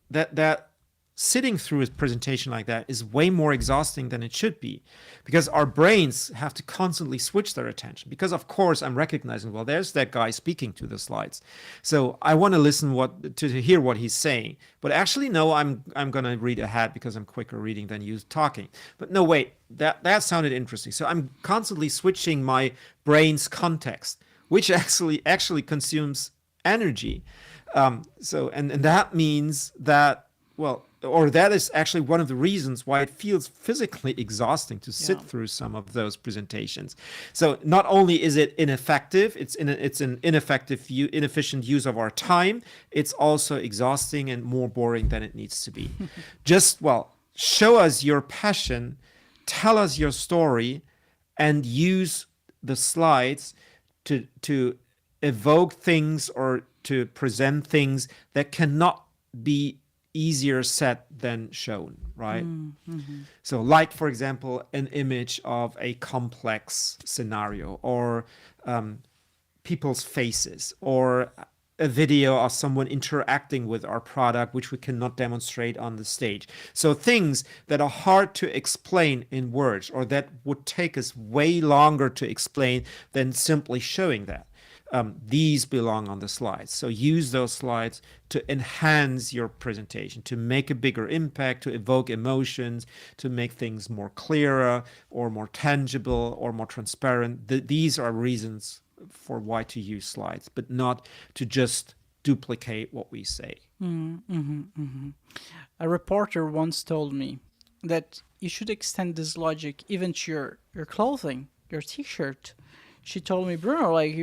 that sitting through a presentation like that is way more exhausting than it should be, because our brains have to constantly switch their attention. Because of course I'm recognizing, well, there's that guy speaking to the slides, so I want to listen to hear what he's saying. But actually, no, I'm going to read ahead because I'm quicker reading than you talking. But no, wait, that sounded interesting. So I'm constantly switching my brain's context, which actually consumes energy. So that means that, well, or that is actually one of the reasons why it feels physically exhausting to sit through some of those presentations. So not only is it ineffective, it's an inefficient use of our time, it's also exhausting and more boring than it needs to be. Just, well, show us your passion, tell us your story, and use the slides to evoke things or to present things that cannot be easier said than shown, right? So like, for example, an image of a complex scenario, or people's faces, or a video of someone interacting with our product, which we cannot demonstrate on the stage. So things that are hard to explain in words, or that would take us way longer to explain than simply showing that. These belong on the slides. So use those slides to enhance your presentation, to make a bigger impact, to evoke emotions, to make things more clearer or more tangible or more transparent. These are reasons for why to use slides, but not to just duplicate what we say. A reporter once told me that you should extend this logic even to your clothing, your t-shirt. She told me, Bruno, like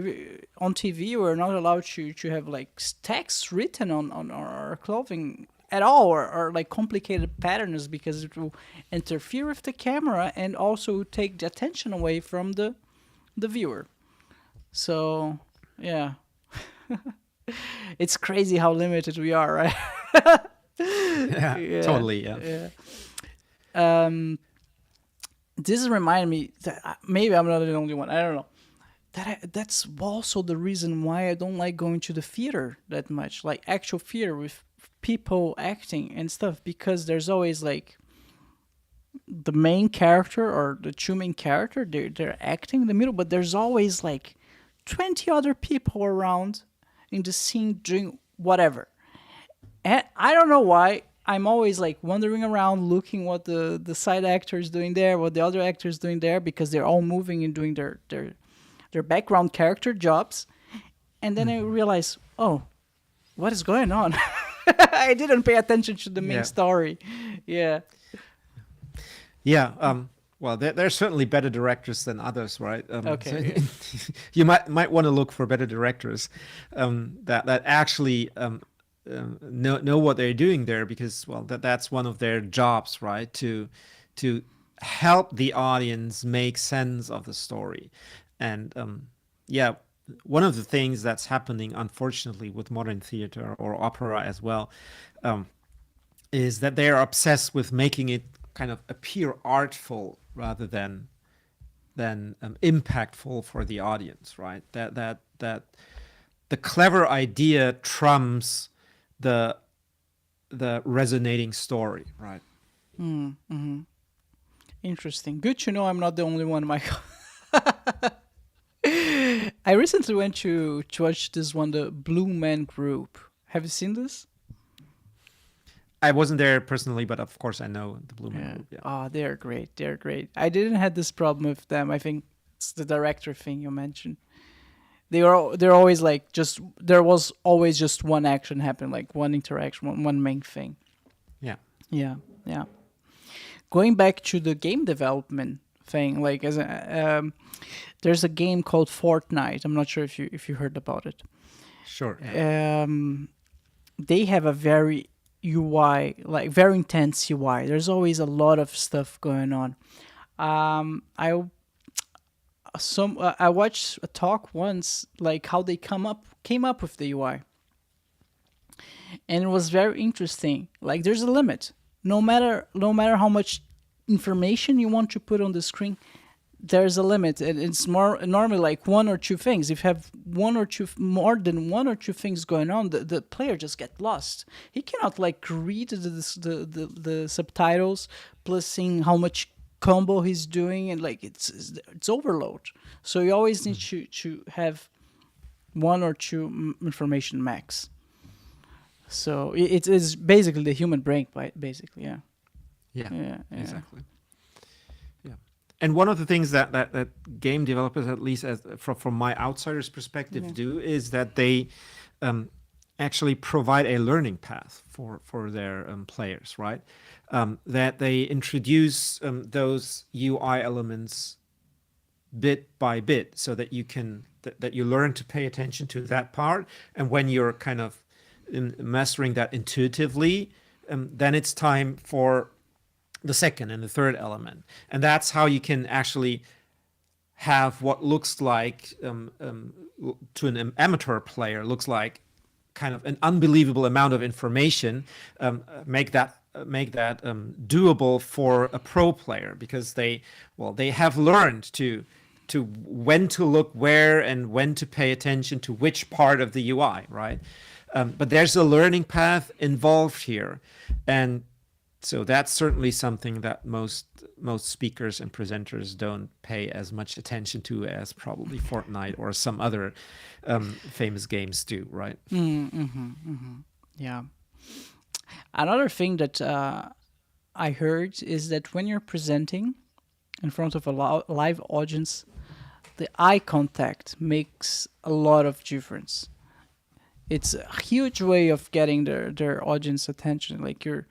on TV, we're not allowed to have like text written on our clothing at all, or like complicated patterns, because it will interfere with the camera and also take the attention away from the viewer. So, yeah. It's crazy how limited we are, right? Yeah, totally, yeah. This reminded me that maybe I'm not the only one. I don't know. That's also the reason why I don't like going to the theater that much, like actual theater with people acting and stuff, because there's always like the main character or the two main character, they're acting in the middle, but there's always like 20 other people around in the scene doing whatever. And I don't know why. I'm always like wandering around looking what the side actor is doing there, what the other actor is doing there, because they're all moving and doing their background character jobs. And then I realize, oh, what is going on? I didn't pay attention to the main story. Yeah. Well, there's certainly better directors than others, right? Okay. So you might want to look for better directors that actually know what they're doing there, because, well, that's one of their jobs, right? To help the audience make sense of the story. And one of the things that's happening, unfortunately, with modern theater or opera as well, um, is that they are obsessed with making it kind of appear artful rather than impactful for the audience, right? That the clever idea trumps the resonating story, right? Interesting. Good to know I'm not the only one, Michael. I recently went to watch this one, the Blue Man Group. Have you seen this? I wasn't there personally, but of course I know the Blue Man Yeah. Group. Yeah. Oh, they're great. They're great. I didn't have this problem with them. I think it's the director thing you mentioned. They're always like there was always just one action happen, like one interaction, one main thing. Yeah. Yeah, yeah. Going back to the game development thing, like there's a game called Fortnite. I'm not sure if you heard about it. Sure. Yeah. They have a very UI, like very intense UI. There's always a lot of stuff going on. I watched a talk once, like how they came up with the UI, and it was very interesting. Like there's a limit. No matter how much information you want to put on the screen, there's a limit, and it's more normally like one or two things. If you have more than one or two things going on, the player just get lost. He cannot like read the subtitles plus seeing how much combo he's doing, and like it's overload. So you always need to have one or two information max. So it's basically the human brain, basically, yeah. Yeah. Exactly. Yeah. And one of the things that game developers, at least from my outsider's perspective, do is that they actually provide a learning path for their players, right? That they introduce those UI elements bit by bit, so that you can that you learn to pay attention to that part, and when you're kind of mastering that intuitively, then it's time for the second and the third element, and that's how you can actually have what looks like to an amateur player looks like kind of an unbelievable amount of information, make that doable for a pro player, because they have learned to when to look where and when to pay attention to which part of the UI, right? But there's a learning path involved here, and so that's certainly something that most speakers and presenters don't pay as much attention to as probably Fortnite or some other famous games do, right? Yeah. Another thing that I heard is that when you're presenting in front of a live audience, the eye contact makes a lot of difference. It's a huge way of getting their audience attention. Like you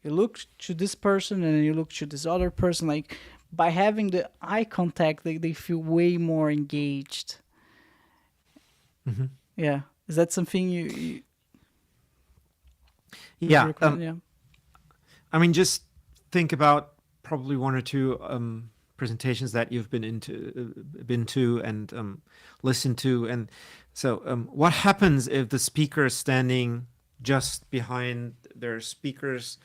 look to this person and you look to this other person. Like by having the eye contact, they feel way more engaged. Mm-hmm. Yeah, is that something you yeah. recommend? Yeah. I mean, just think about probably one or two presentations that you've been to and listened to, and so what happens if the speaker is standing just behind their speaker's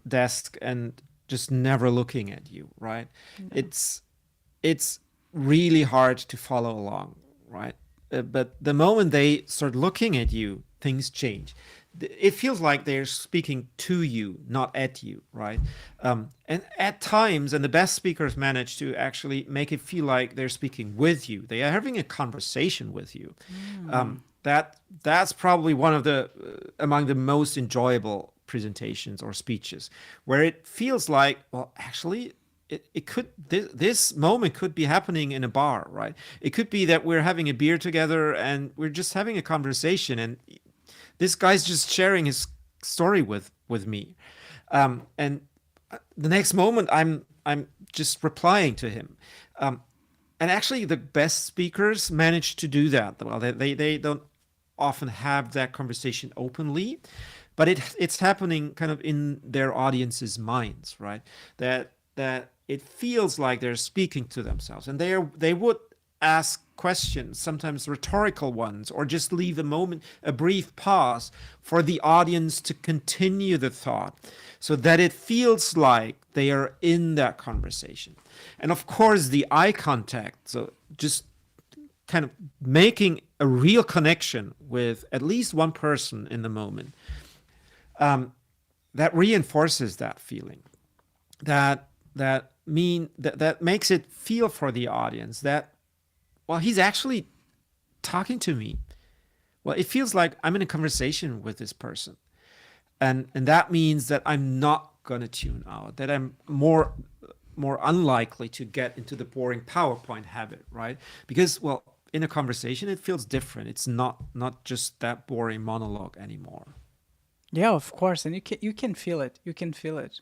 desk and just never looking at you, right? Yeah. It's really hard to follow along, right? But the moment they start looking at you, things change. It feels like they're speaking to you, not at you, right? And at times, and the best speakers manage to actually make it feel like they're speaking with you. They are having a conversation with you. That's probably one of the among the most enjoyable presentations or speeches, where it feels like, well, actually, it could this moment could be happening in a bar, right? It could be that we're having a beer together and we're just having a conversation, and this guy's just sharing his story with me, and the next moment I'm just replying to him, and actually the best speakers manage to do that. Well, they don't often have that conversation openly, but it's happening kind of in their audience's minds, right? That it feels like they're speaking to themselves, and they would ask questions, sometimes rhetorical ones, or just leave a brief pause for the audience to continue the thought so that it feels like they are in that conversation. And of course, the eye contact, so just kind of making a real connection with at least one person in the moment, that reinforces that feeling. That makes it feel for the audience that, well, he's actually talking to me. Well, it feels like I'm in a conversation with this person. And that means that I'm not going to tune out, that I'm more unlikely to get into the boring PowerPoint habit, right? Because, well, in a conversation, it feels different. It's not just that boring monologue anymore. Yeah, of course, and you can feel it. You can feel it.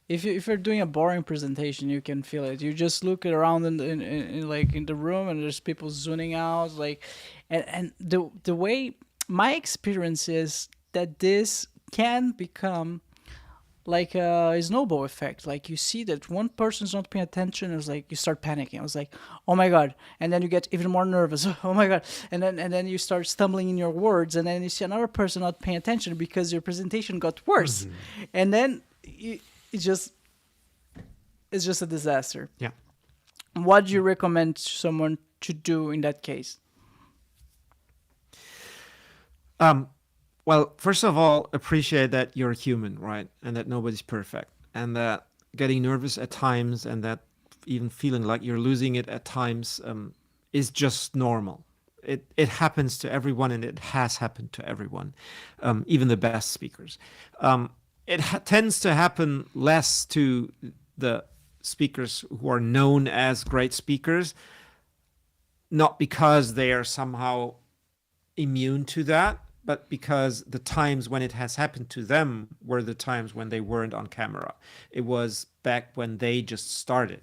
If you're doing a boring presentation, you can feel it. You just look around in like in the room, and there's people zoning out, like, and the way my experience is that this can become like a snowball effect. Like you see that one person's not paying attention, it's like you start panicking. I was like, oh my god, and then you get even more nervous. Oh my god, and then you start stumbling in your words, and then you see another person not paying attention because your presentation got worse, and then it's just a disaster. Yeah. What do you recommend someone to do in that case? Well, first of all, appreciate that you're human, right? And that nobody's perfect. And that getting nervous at times and that even feeling like you're losing it at times is just normal. It happens to everyone, and it has happened to everyone, even the best speakers. It tends to happen less to the speakers who are known as great speakers, not because they are somehow immune to that, but because the times when it has happened to them were the times when they weren't on camera. It was back when they just started.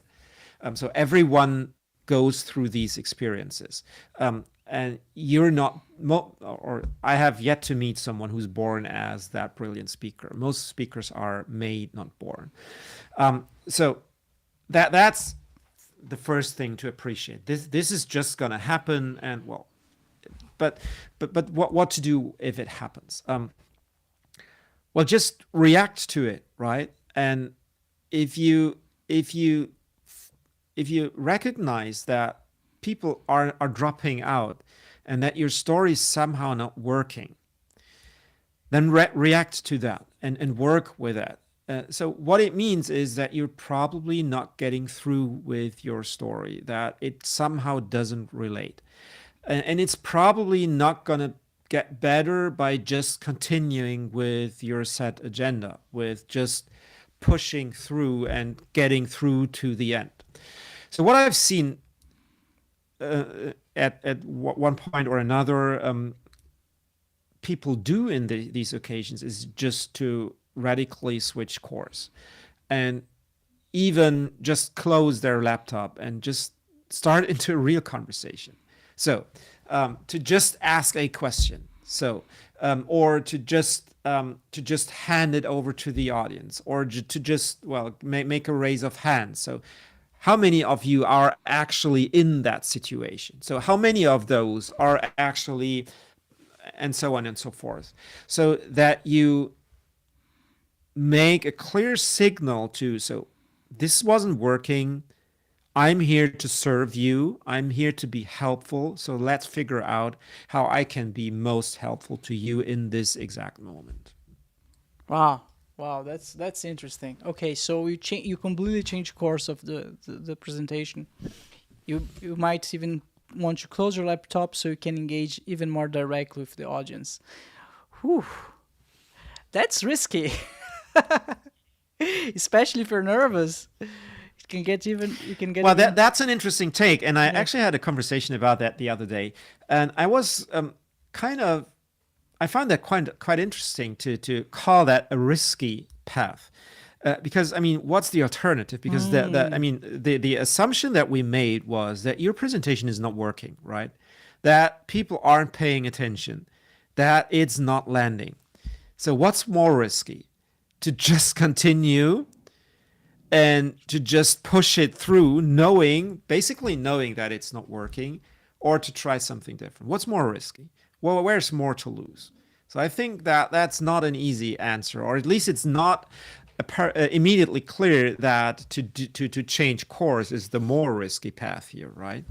So everyone goes through these experiences. And you're not, or I have yet to meet someone who's born as that brilliant speaker. Most speakers are made, not born. So that's the first thing to appreciate. This is just gonna happen, and well, but what to do if it happens? Well, just react to it, right? And if you recognize that people are dropping out and that your story is somehow not working, then react to that and work with that. So what it means is that you're probably not getting through with your story, that it somehow doesn't relate. And it's probably not going to get better by just continuing with your set agenda, with just pushing through and getting through to the end. So what I've seen at one point or another, people do in these occasions is just to radically switch course and even just close their laptop and just start into a real conversation. So to just ask a question, so or to just hand it over to the audience, or to just make a raise of hands. So how many of you are actually in that situation? So how many of those are actually, and so on and so forth, so that you make a clear signal to, so this wasn't working. I'm here to serve you. I'm here to be helpful. So let's figure out how I can be most helpful to you in this exact moment. Wow, that's interesting. Okay, so you completely change course of the presentation. You might even want to close your laptop so you can engage even more directly with the audience. Whew, that's risky, especially if you're nervous. You can get. Well, that's an interesting take, and I actually had a conversation about that the other day, and I was I found that quite interesting to call that a risky path, because I mean, what's the alternative? Because the assumption that we made was that your presentation is not working, right? That people aren't paying attention, that it's not landing. So what's more risky? To just continue and to just push it through, basically knowing that it's not working, or to try something different? What's more risky? Well, where's more to lose? So I think that that's not an easy answer, or at least it's not immediately clear that to change course is the more risky path here, right?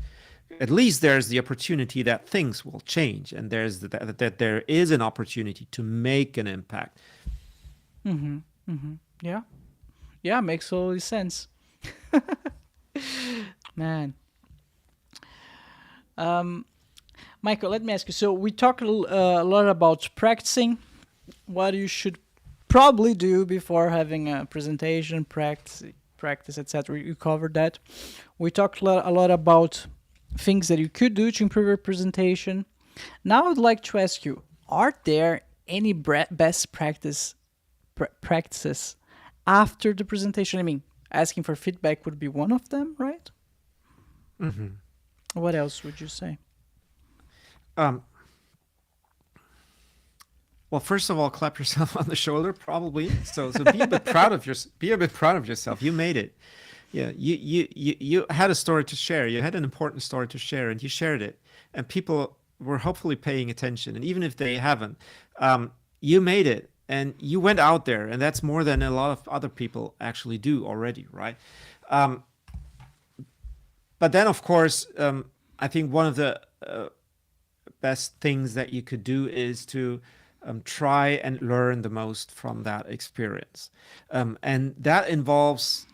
At least there's the opportunity that things will change, and that there is an opportunity to make an impact. Yeah. Yeah, makes total sense. Man. Michael, let me ask you. So we talked a lot about practicing, what you should probably do before having a presentation, practice, etc. You covered that. We talked a lot about things that you could do to improve your presentation. Now I'd like to ask you, are there any best practices after the presentation? I mean, asking for feedback would be one of them, right? What else would you say? Well, first of all, clap yourself on the shoulder, probably. So be a bit proud of yourself. You made it. Yeah, you had a story to share. You had an important story to share, and you shared it. And people were hopefully paying attention. And even if they haven't, you made it, and you went out there, and that's more than a lot of other people actually do already, right? But then, of course, I think one of the best things that you could do is to try and learn the most from that experience, and that involves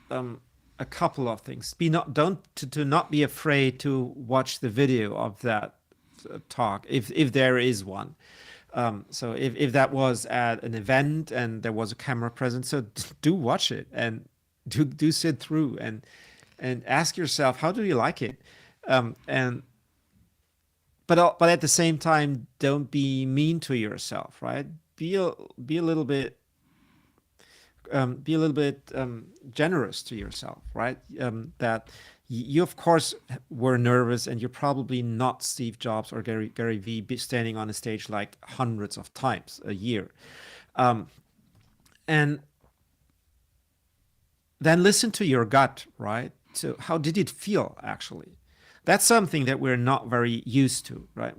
a couple of things. To not be afraid to watch the video of that talk if there is one. So if that was at an event and there was a camera present, so do watch it and do sit through and ask yourself, how do you like it? But at the same time, don't be mean to yourself, right? Be a little bit generous to yourself, right? That you of course were nervous, and you're probably not Steve Jobs or Gary Vee standing on a stage like hundreds of times a year, and then listen to your gut, right? So how did it feel actually? That's something that we're not very used to, right?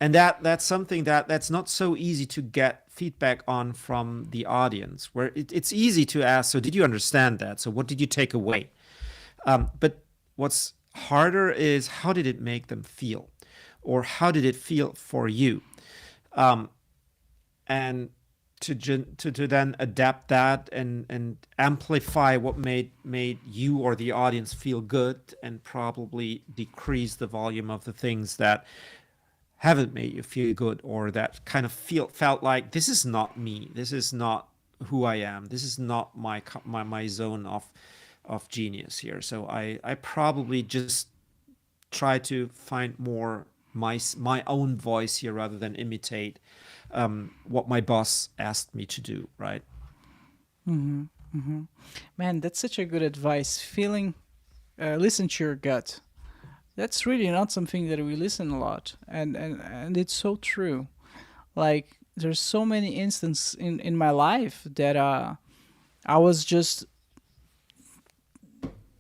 And that's something that's not so easy to get feedback on from the audience, where it's easy to ask, so did you understand that? So what did you take away? But what's harder is, how did it make them feel? Or how did it feel for you? And to then adapt that and amplify what made you or the audience feel good, and probably decrease the volume of the things that haven't made you feel good, or that kind of felt like, this is not me, this is not who I am, this is not my zone of genius here. So I probably just try to find more my own voice here, rather than imitate what my boss asked me to do, right? Man, that's such a good advice. Listen to your gut. That's really not something that we listen a lot, and it's so true. Like, there's so many instances in my life that I was just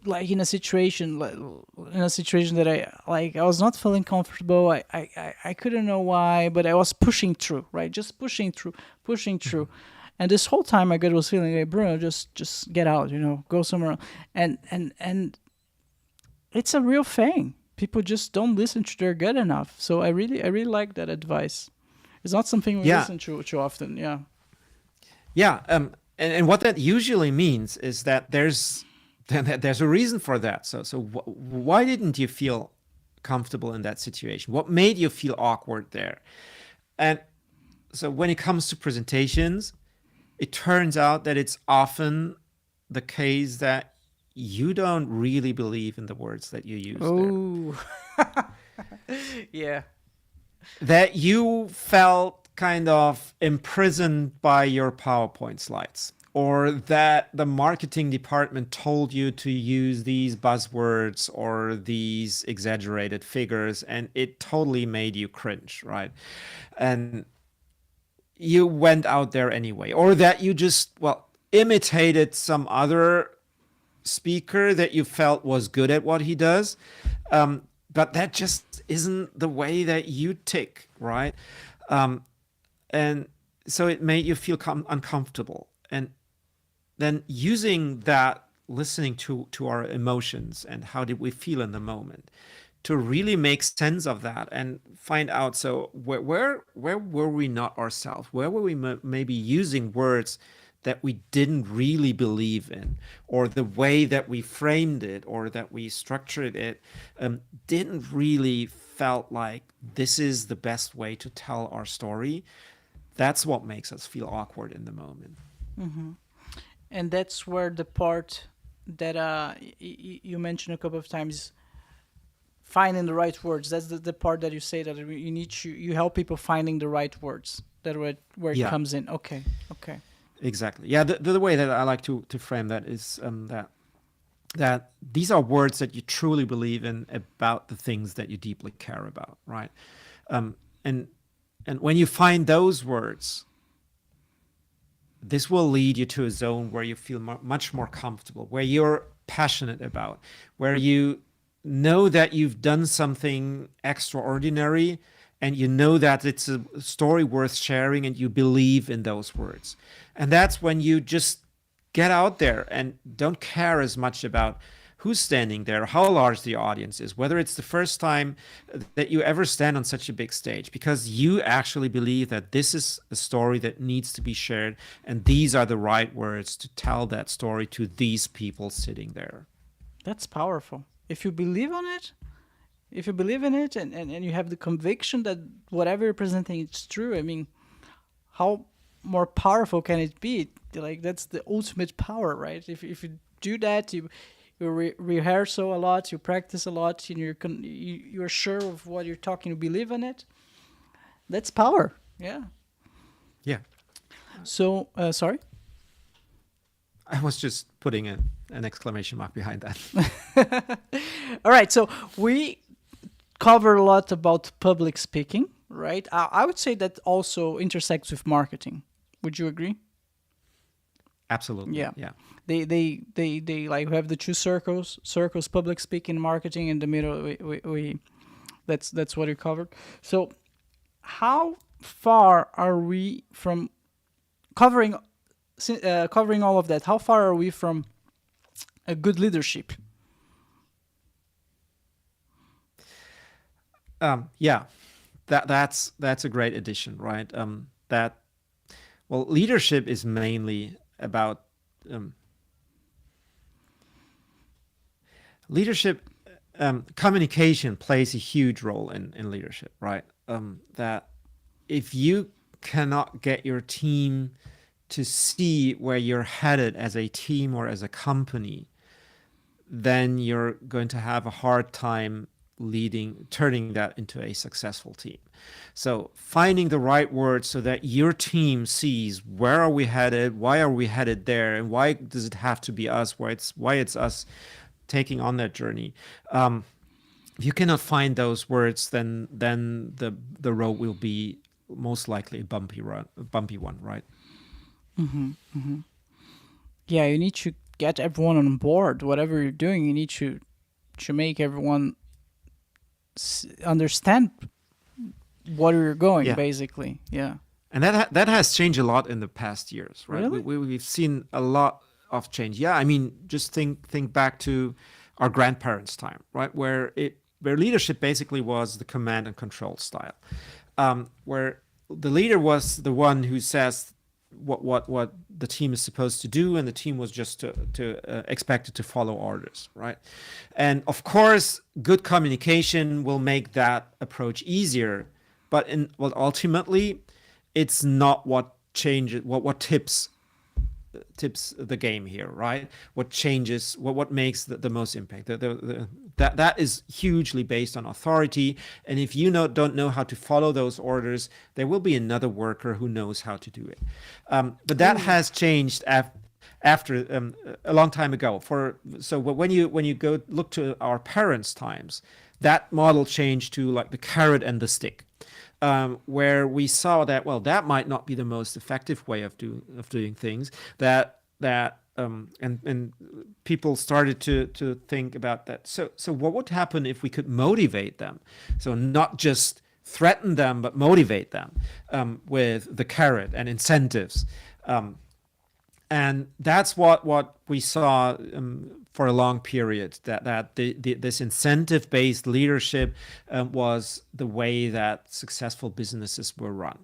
like in a situation that I was not feeling comfortable. I couldn't know why, but I was pushing through, right? Just pushing through. And this whole time my gut was feeling, hey, Bruno, just get out, go somewhere else. And it's a real thing. People just don't listen to their gut enough. So I really like that advice. It's not something we listen to too often. Yeah. Yeah. And what that usually means is that there's a reason for that. So why didn't you feel comfortable in that situation? What made you feel awkward there? And so when it comes to presentations, it turns out that it's often the case that you don't really believe in the words that you use there. Yeah. That you felt kind of imprisoned by your PowerPoint slides, or that the marketing department told you to use these buzzwords or these exaggerated figures, and it totally made you cringe, right? And you went out there anyway, or that you just, imitated some other speaker that you felt was good at what he does, but that just isn't the way that you tick, right? And so it made you feel uncomfortable. And then using that, listening to our emotions and how did we feel in the moment, to really make sense of that and find out, so where were we not ourselves? Where were we maybe using words that we didn't really believe in, or the way that we framed it or that we structured it didn't really felt like this is the best way to tell our story. That's what makes us feel awkward in the moment. And that's where the part that you mentioned a couple of times, finding the right words. That's the part that you say that you help people finding the right words. That where it comes in. Okay. Exactly. Yeah. The way that I like to frame that is that these are words that you truly believe in about the things that you deeply care about, right? And when you find those words, this will lead you to a zone where you feel much more comfortable, where you're passionate about, where you know that you've done something extraordinary and you know that it's a story worth sharing and you believe in those words. And that's when you just get out there and don't care as much about who's standing there, how large the audience is, whether it's the first time that you ever stand on such a big stage, because you actually believe that this is a story that needs to be shared and these are the right words to tell that story to these people sitting there. That's powerful. If you believe in it and you have the conviction that whatever you're presenting is true, I mean, how more powerful can it be? Like, that's the ultimate power, right? If you do that, you rehearse a lot, you practice a lot, and you're sure of what you're talking, you believe in it. That's power. Yeah. Yeah. So, sorry? I was just putting an exclamation mark behind that. All right. So we cover a lot about public speaking, right? I would say that also intersects with marketing. Would you agree? Absolutely. Yeah. Yeah. They like have the two circles, public speaking, marketing. In the middle, we that's what we covered. So how far are we from covering all of that? How far are we from a good leadership? Yeah, that's a great addition, right? Leadership is mainly about leadership. Communication plays a huge role in leadership, right? That if you cannot get your team to see where you're headed as a team or as a company, then you're going to have a hard time turning that into a successful team. So finding the right words so that your team sees where are we headed, why are we headed there, and why does it have to be us, why it's us taking on that journey. If you cannot find those words, then the road will be most likely a bumpy one, right? Yeah, you need to get everyone on board. Whatever you're doing, you need to make everyone understand what you're going, basically. Yeah. And that has changed a lot in the past years, right? Really? We've seen a lot of change. Yeah, I mean, just think back to our grandparents' time, right? Where leadership basically was the command and control style, where the leader was the one who says what the team is supposed to do, and the team was just to expected to follow orders, right? And of course, good communication will make that approach easier, but ultimately, it's not what changes what tips the game here, right? What changes, what makes the most impact? That is hugely based on authority, and if you don't know how to follow those orders, there will be another worker who knows how to do it. But that has changed after a long time ago. So when you go look to our parents' times, that model changed to like the carrot and the stick. Where we saw that, well, that might not be the most effective way of doing things, that that and people started to think about that. So what would happen if we could motivate them? So not just threaten them, but motivate them with the carrot and incentives. And that's what we saw for a long period, that this incentive-based leadership was the way that successful businesses were run.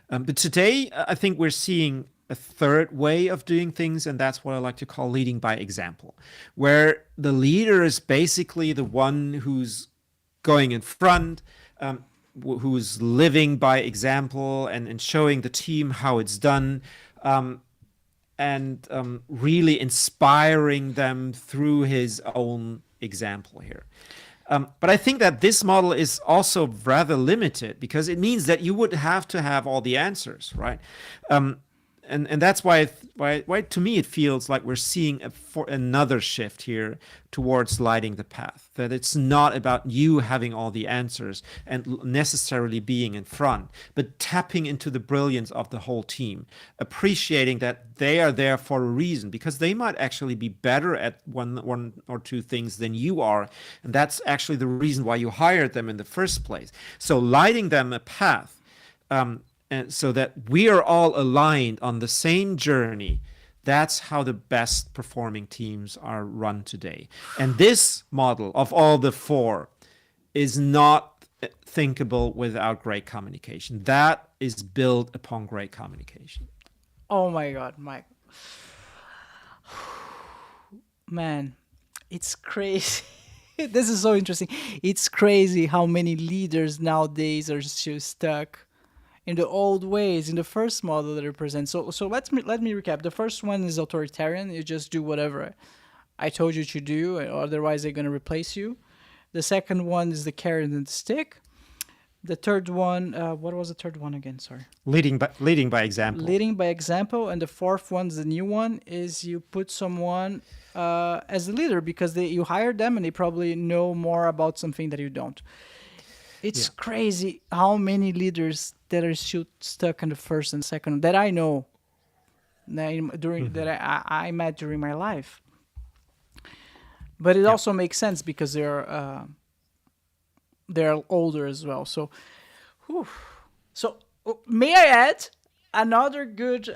But today, I think we're seeing a third way of doing things, and that's what I like to call leading by example, where the leader is basically the one who's going in front, who's living by example and showing the team how it's done. And really inspiring them through his own example here. But I think that this model is also rather limited because it means that you would have to have all the answers, right? And that's why to me it feels like we're seeing another shift here towards lighting the path. That it's not about you having all the answers and necessarily being in front, but tapping into the brilliance of the whole team, appreciating that they are there for a reason because they might actually be better at one or two things than you are, and that's actually the reason why you hired them in the first place. So lighting them a path. And so that we are all aligned on the same journey. That's how the best performing teams are run today. And this model of all the four is not thinkable without great communication. That is built upon great communication. Oh my God, Mike. Man, it's crazy. This is so interesting. It's crazy how many leaders nowadays are still stuck in the old ways, in the first model that it presents. So let me recap. The first one is authoritarian. You just do whatever I told you to do, otherwise they're going to replace you. The second one is the carrot and the stick. The third one, what was the third one again? Sorry. Leading by example. Leading by example. And the fourth one, the new one, is you put someone as a leader because you hire them and they probably know more about something that you don't. It's crazy how many leaders that are still stuck in the first and second that I know that I met during my life. But it also makes sense because they're older as well. So, may I add another good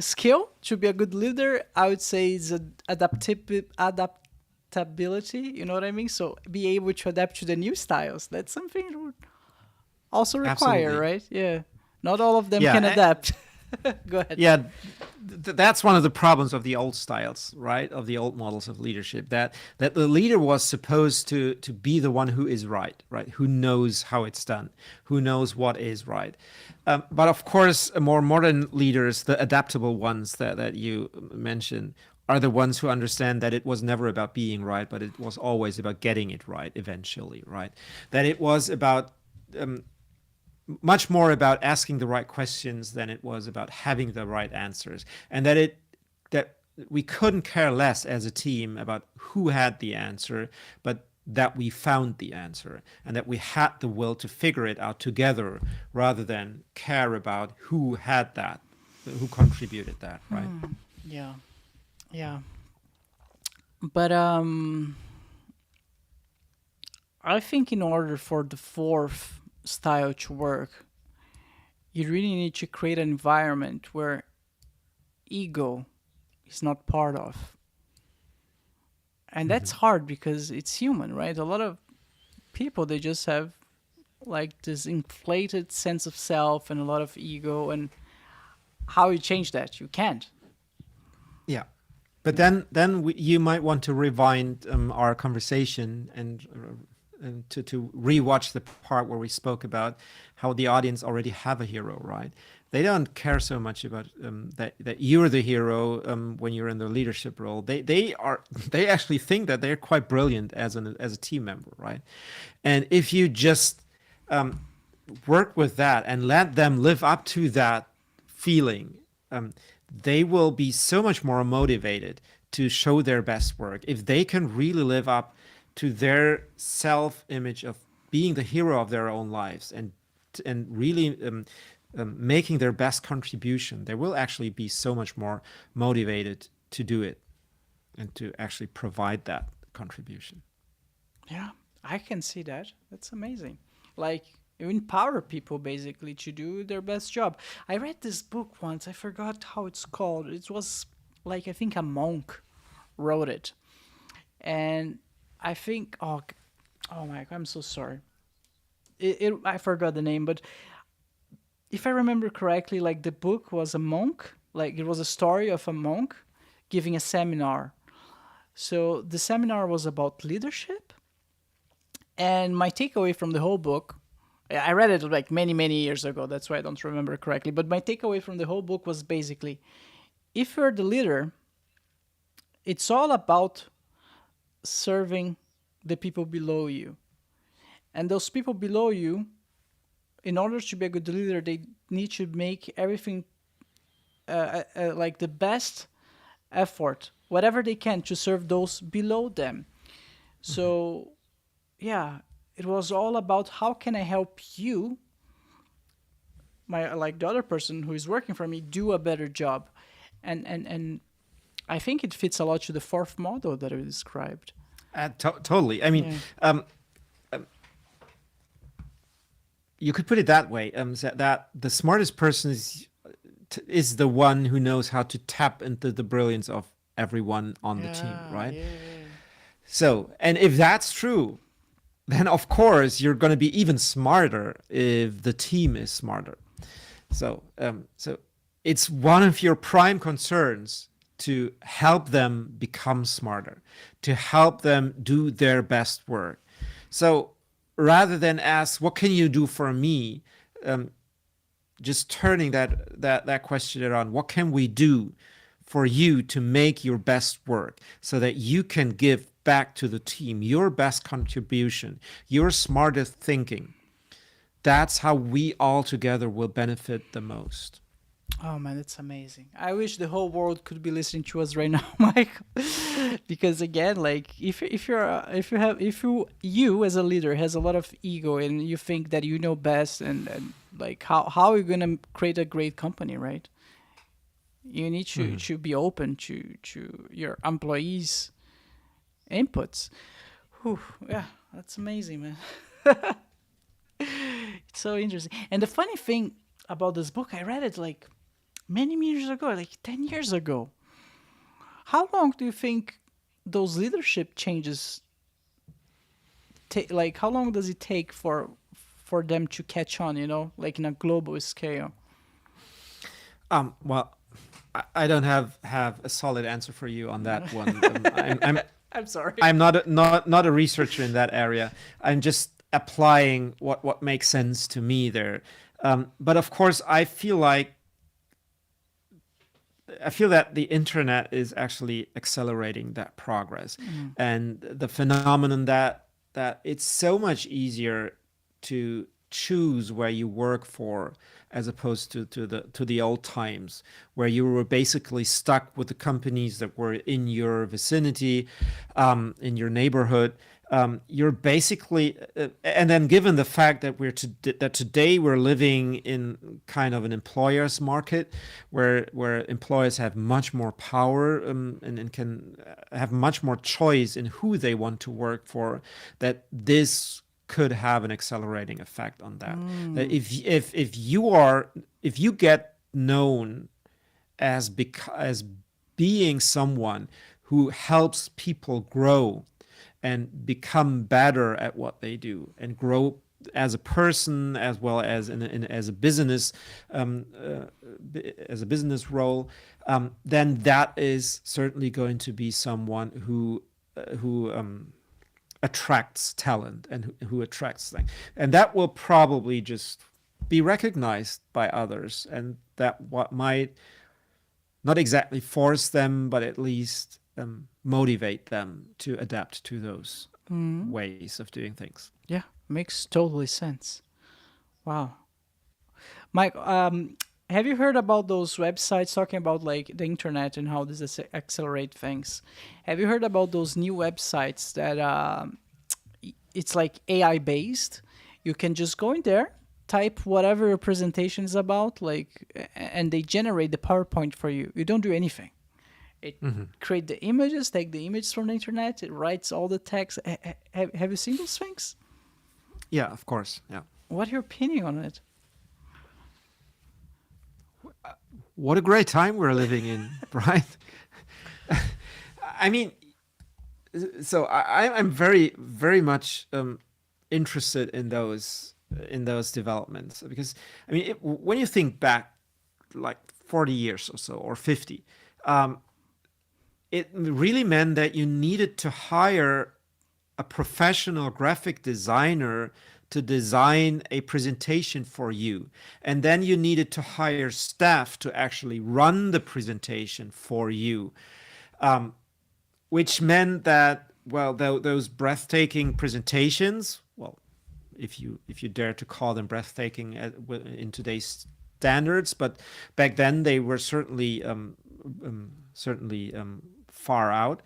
skill to be a good leader? I would say is adaptability. You know what I mean? So be able to adapt to the new styles. That's something that would also require, Absolutely. right? Yeah. Not all of them can adapt. Go ahead. Yeah, that's one of the problems of the old styles, right? Of the old models of leadership, that the leader was supposed to be the one who is right? Who knows how it's done, who knows what is right. But of course, more modern leaders, the adaptable ones that you mentioned, are the ones who understand that it was never about being right, but it was always about getting it right eventually, right? That it was about much more about asking the right questions than it was about having the right answers, and that we couldn't care less as a team about who had the answer, but that we found the answer and that we had the will to figure it out together rather than care about who had that, who contributed that, right? Yeah. Yeah. But I think in order for the fourth style to work, you really need to create an environment where ego is not part of. And that's hard because it's human, right? A lot of people, they just have like this inflated sense of self and a lot of ego. And how you change that? You can't. Yeah. But then you might want to rewind our conversation and to rewatch the part where we spoke about how the audience already have a hero, right? They don't care so much about that you're the hero when you're in the leadership role. They actually think that they're quite brilliant as a team member, right? And if you just work with that and let them live up to that feeling, they will be so much more motivated to show their best work if they can really live up to their self-image of being the hero of their own lives and really making their best contribution, they will actually be so much more motivated to do it and to actually provide that contribution. Yeah, I can see that. That's amazing. Like, you empower people basically to do their best job. I read this book once. I forgot how it's called. It was like, I think a monk wrote it. And I think, oh my God, I'm so sorry. I forgot the name, but if I remember correctly, like the book was a monk, like it was a story of a monk giving a seminar. So the seminar was about leadership. And my takeaway from the whole book, I read it like many, many years ago. That's why I don't remember correctly. But my takeaway from the whole book was basically, if you're the leader, it's all about serving the people below you. And those people below you, in order to be a good leader, they need to make everything like the best effort, whatever they can, to serve those below them. So, yeah, it was all about how can I help you, my like the other person who is working for me, do a better job, and I think it fits a lot to the fourth model that I described. Totally. I mean, you could put it that way, that the smartest person is the one who knows how to tap into the brilliance of everyone on the team, right? Yeah. So, and if that's true, then of course you're going to be even smarter if the team is smarter. So, so it's one of your prime concerns to help them become smarter, to help them do their best work. So rather than ask, what can you do for me? Just turning that question around, what can we do for you to make your best work so that you can give back to the team your best contribution, your smartest thinking? That's how we all together will benefit the most. Oh man, that's amazing. I wish the whole world could be listening to us right now, Michael. Because again, like if you as a leader has a lot of ego and you think that you know best and like how are you gonna create a great company, right? You need to be open to your employees' inputs. Whew, yeah, that's amazing, man. It's so interesting. And the funny thing about this book, I read it like many years ago, like 10 years ago. How long do you think those leadership changes take? Like, how long does it take for them to catch on, like in a global scale? Well, I don't have a solid answer for you on that one. I'm sorry. I'm not a researcher in that area. I'm just applying what makes sense to me there. But of course, I feel that the internet is actually accelerating that progress, and the phenomenon that it's so much easier to choose where you work for as opposed to the old times where you were basically stuck with the companies that were in your vicinity, in your neighborhood. You're basically, and then given the fact that that today we're living in kind of an employer's market, where employers have much more power, and can have much more choice in who they want to work for, that this could have an accelerating effect on that. That if you get known as being someone who helps people grow and become better at what they do and grow as a person as well as as a business role, then that is certainly going to be someone who attracts talent and who attracts things, and that will probably just be recognized by others, and that what might not exactly force them, but at least motivate them to adapt to those ways of doing things. Yeah, makes totally sense. Wow. Mike, have you heard about those websites talking about like the internet and how this accelerate things? Have you heard about those new websites that it's like AI based? You can just go in there type whatever your presentation is about, and they generate the PowerPoint for you. You don't do anything. It create the images, take the images from the internet. It writes all the text. Have you seen those things? Yeah, of course. Yeah. What's your opinion on it? What a great time we're living in, right? I mean, so I'm very, very much interested in those developments, because I mean, when you think back, like 40 years or so, or 50, it really meant that you needed to hire a professional graphic designer to design a presentation for you. And then you needed to hire staff to actually run the presentation for you, which meant that, well, those breathtaking presentations, well, if you dare to call them breathtaking in today's standards, but back then they were certainly far out.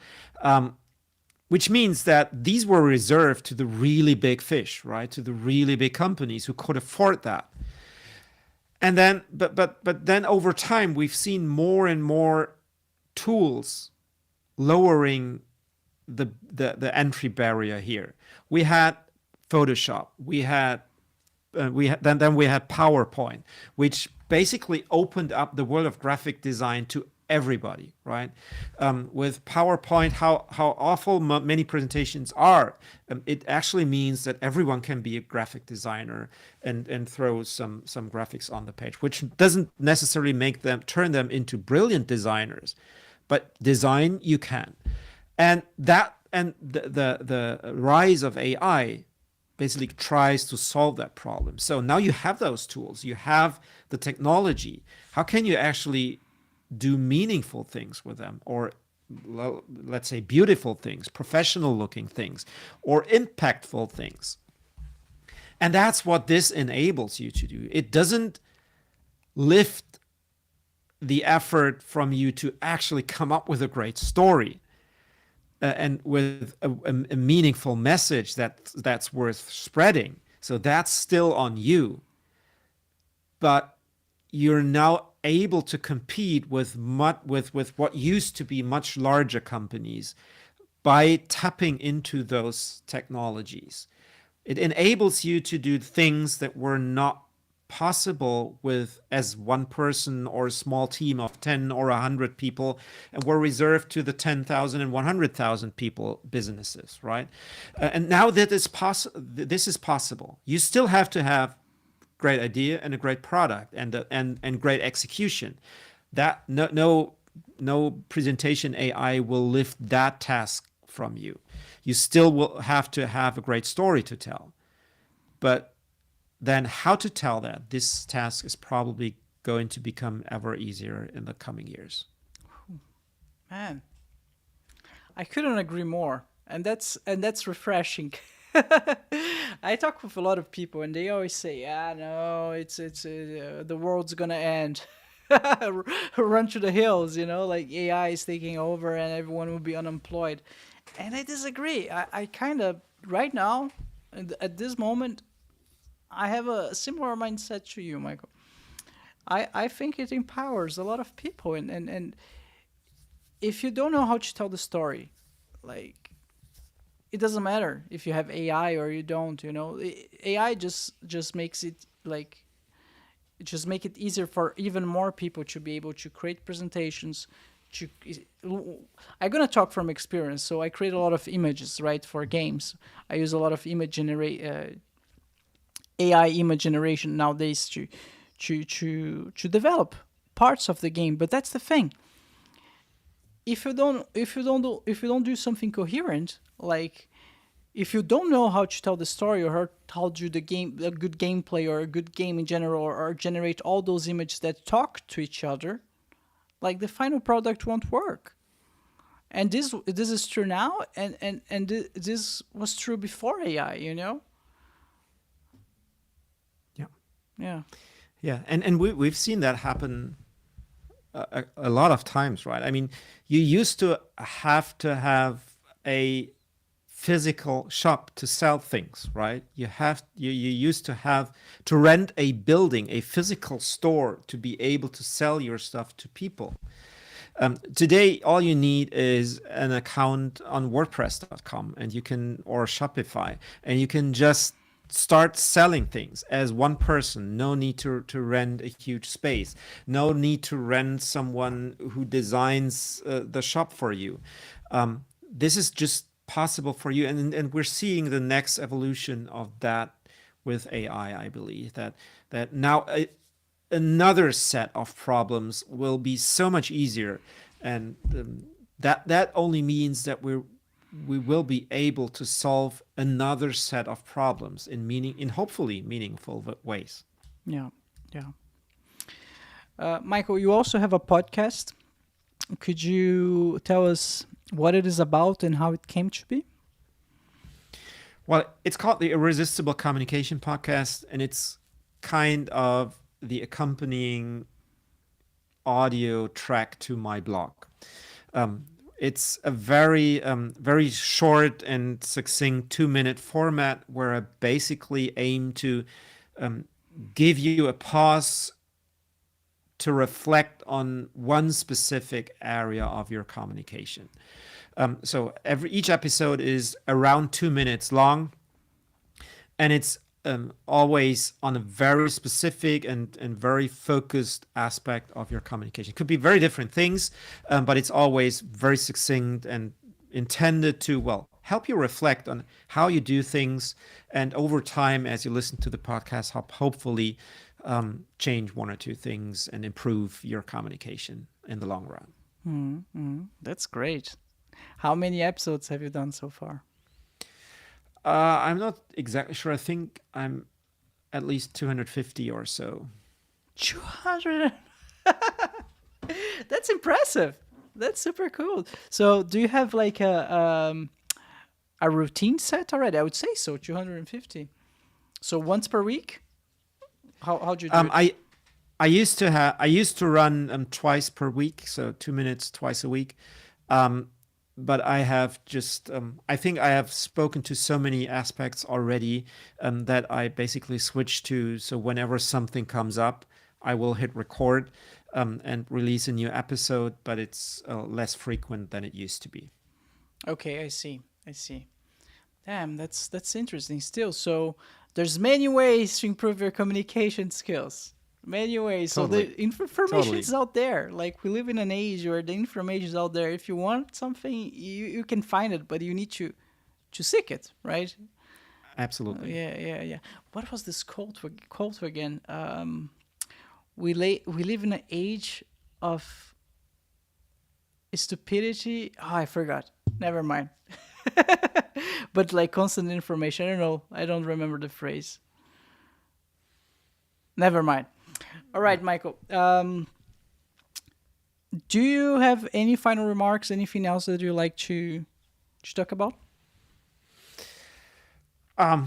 Which means that these were reserved to the really big fish, right? To the really big companies who could afford that. And then, but then over time, we've seen more and more tools lowering the entry barrier here. We had Photoshop. We had PowerPoint, which basically opened up the world of graphic design to everybody, right? With PowerPoint, how awful many presentations are, it actually means that everyone can be a graphic designer and throw some graphics on the page, which doesn't necessarily turn them into brilliant designers, but design you can. And the rise of AI basically tries to solve that problem. So now you have those tools, you have the technology. How can you actually do meaningful things with them, or let's say beautiful things, professional looking things, or impactful things? And that's what this enables you to do. It doesn't lift the effort from you to actually come up with a great story and with a meaningful message that's worth spreading. So that's still on you. But you're now able to compete with what used to be much larger companies by tapping into those technologies. It enables you to do things that were not possible as one person or a small team of 10 or 100 people, and were reserved to the 10,000 and 100,000 people businesses, right? And now that this is possible. You still have to have great idea and a great product and great execution. That no presentation AI will lift that task from you. You still will have to have a great story to tell. But then how to tell that, this task is probably going to become ever easier in the coming years. Man, I couldn't agree more. And that's refreshing. I talk with a lot of people, and they always say, "Yeah, no, it's the world's gonna end. Run to the hills, like AI is taking over, and everyone will be unemployed." And I disagree. I kind of right now, at this moment, I have a similar mindset to you, Michael. I think it empowers a lot of people, and if you don't know how to tell the story, like, it doesn't matter if you have AI or you don't, AI just makes it make it easier for even more people to be able to create presentations. I'm gonna talk from experience. So I create a lot of images, right, for games. I use a lot of AI image generation nowadays to develop parts of the game. But that's the thing. If you don't do something coherent, like if you don't know how to tell the story or how to do a good gameplay or a good game in general, or generate all those images that talk to each other, like the final product won't work. And this is true now, and this was true before AI, Yeah. Yeah. And we've seen that happen a lot of times, right? I mean, you used to have a physical shop to sell things, right? You used to have to rent a building, a physical store to be able to sell your stuff to people. Today, all you need is an account on WordPress.com, and you can, or Shopify, and you can just start selling things as one person. No need to rent a huge space. No need to rent someone who designs the shop for you. This is just possible for you, and we're seeing the next evolution of that with AI. I believe that now another set of problems will be so much easier, and that only means that we will be able to solve another set of problems in hopefully meaningful ways. Yeah, yeah. Michael, you also have a podcast. Could you tell us what it is about and how it came to be? Well, it's called the Irresistible Communication Podcast, and it's kind of the accompanying audio track to my blog. It's a very short and succinct 2-minute format where I basically aim to give you a pause to reflect on one specific area of your communication. So each episode is around 2 minutes long, and it's always on a very specific and very focused aspect of your communication. It could be very different things, but it's always very succinct and intended to, well, help you reflect on how you do things, and over time, as you listen to the podcast, hopefully change one or two things and improve your communication in the long run. That's great. How many episodes have you done so far? I'm not exactly sure. I think I'm at least 250 or so. 200. That's impressive. That's super cool. So do you have like a routine set already? I would say so, 250. So once per week? How do you do it? I used to run twice per week, so 2 minutes twice a week. But I have just, I think I have spoken to so many aspects already that I basically switched to. So whenever something comes up, I will hit record and release a new episode, but it's less frequent than it used to be. Okay, I see. Damn, that's interesting still. So there's many ways to improve your communication skills. Many ways. Totally. So the information is out there. Like, we live in an age where the information is out there. If you want something, you can find it, but you need to seek it, right? Absolutely. Yeah. What was this quote again? We live in an age of stupidity. Oh, I forgot. Never mind. But like constant information. I don't know. I don't remember the phrase. Never mind. All right, Michael. Do you have any final remarks? Anything else that you'd like to talk about? I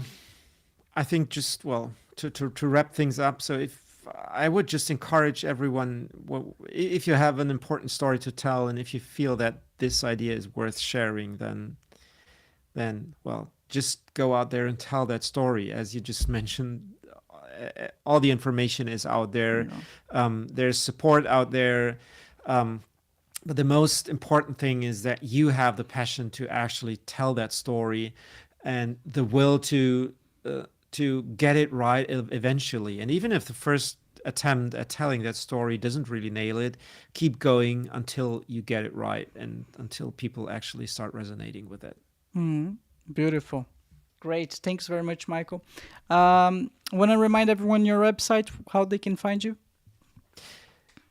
think just, well, to wrap things up. So if I would just encourage everyone, well, if you have an important story to tell, and if you feel that this idea is worth sharing, then well, just go out there and tell that story. As you just mentioned, all the information is out there. There's support out there. But the most important thing is that you have the passion to actually tell that story and the will to get it right eventually. And even if the first attempt at telling that story doesn't really nail it, keep going until you get it right and until people actually start resonating with it. Beautiful. Great. Thanks very much, Michael. Want to remind everyone your website, how they can find you?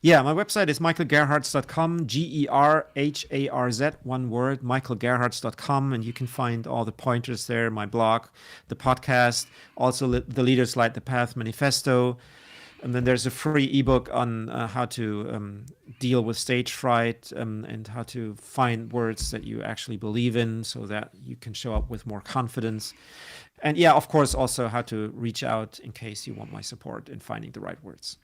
Yeah, my website is michaelgerharz.com, Gerharz, one word, michaelgerharz.com, and you can find all the pointers there, my blog, the podcast, also the Leaders Light the Path manifesto. And then there's a free ebook on how to deal with stage fright and how to find words that you actually believe in so that you can show up with more confidence. And yeah, of course, also how to reach out in case you want my support in finding the right words.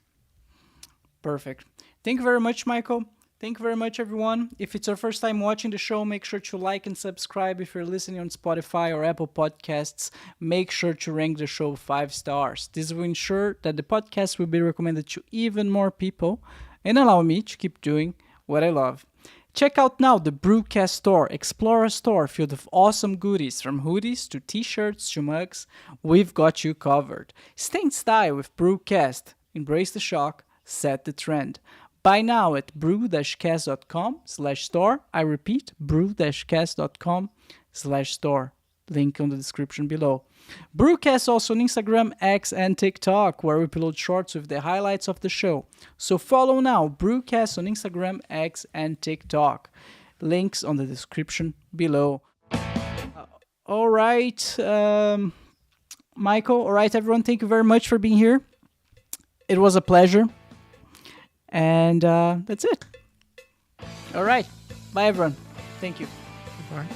Perfect. Thank you very much, Michael. Thank you very much, everyone. If it's your first time watching the show, make sure to like and subscribe. If you're listening on Spotify or Apple Podcasts, make sure to rank the show 5 stars. This will ensure that the podcast will be recommended to even more people and allow me to keep doing what I love. Check out now the BruCast store. Explore a store filled with awesome goodies, from hoodies to t-shirts to mugs. We've got you covered. Stay in style with BruCast. Embrace the shock, set the trend. Buy now at brew-cast.com/store. I repeat, brew-cast.com/store. Link on the description below. BruCast also on Instagram, X, and TikTok, where we upload shorts with the highlights of the show. So follow now, BruCast on Instagram, X, and TikTok. Links on the description below. All right, Michael. All right, everyone. Thank you very much for being here. It was a pleasure. And that's it. All right. Bye, everyone. Thank you. Bye.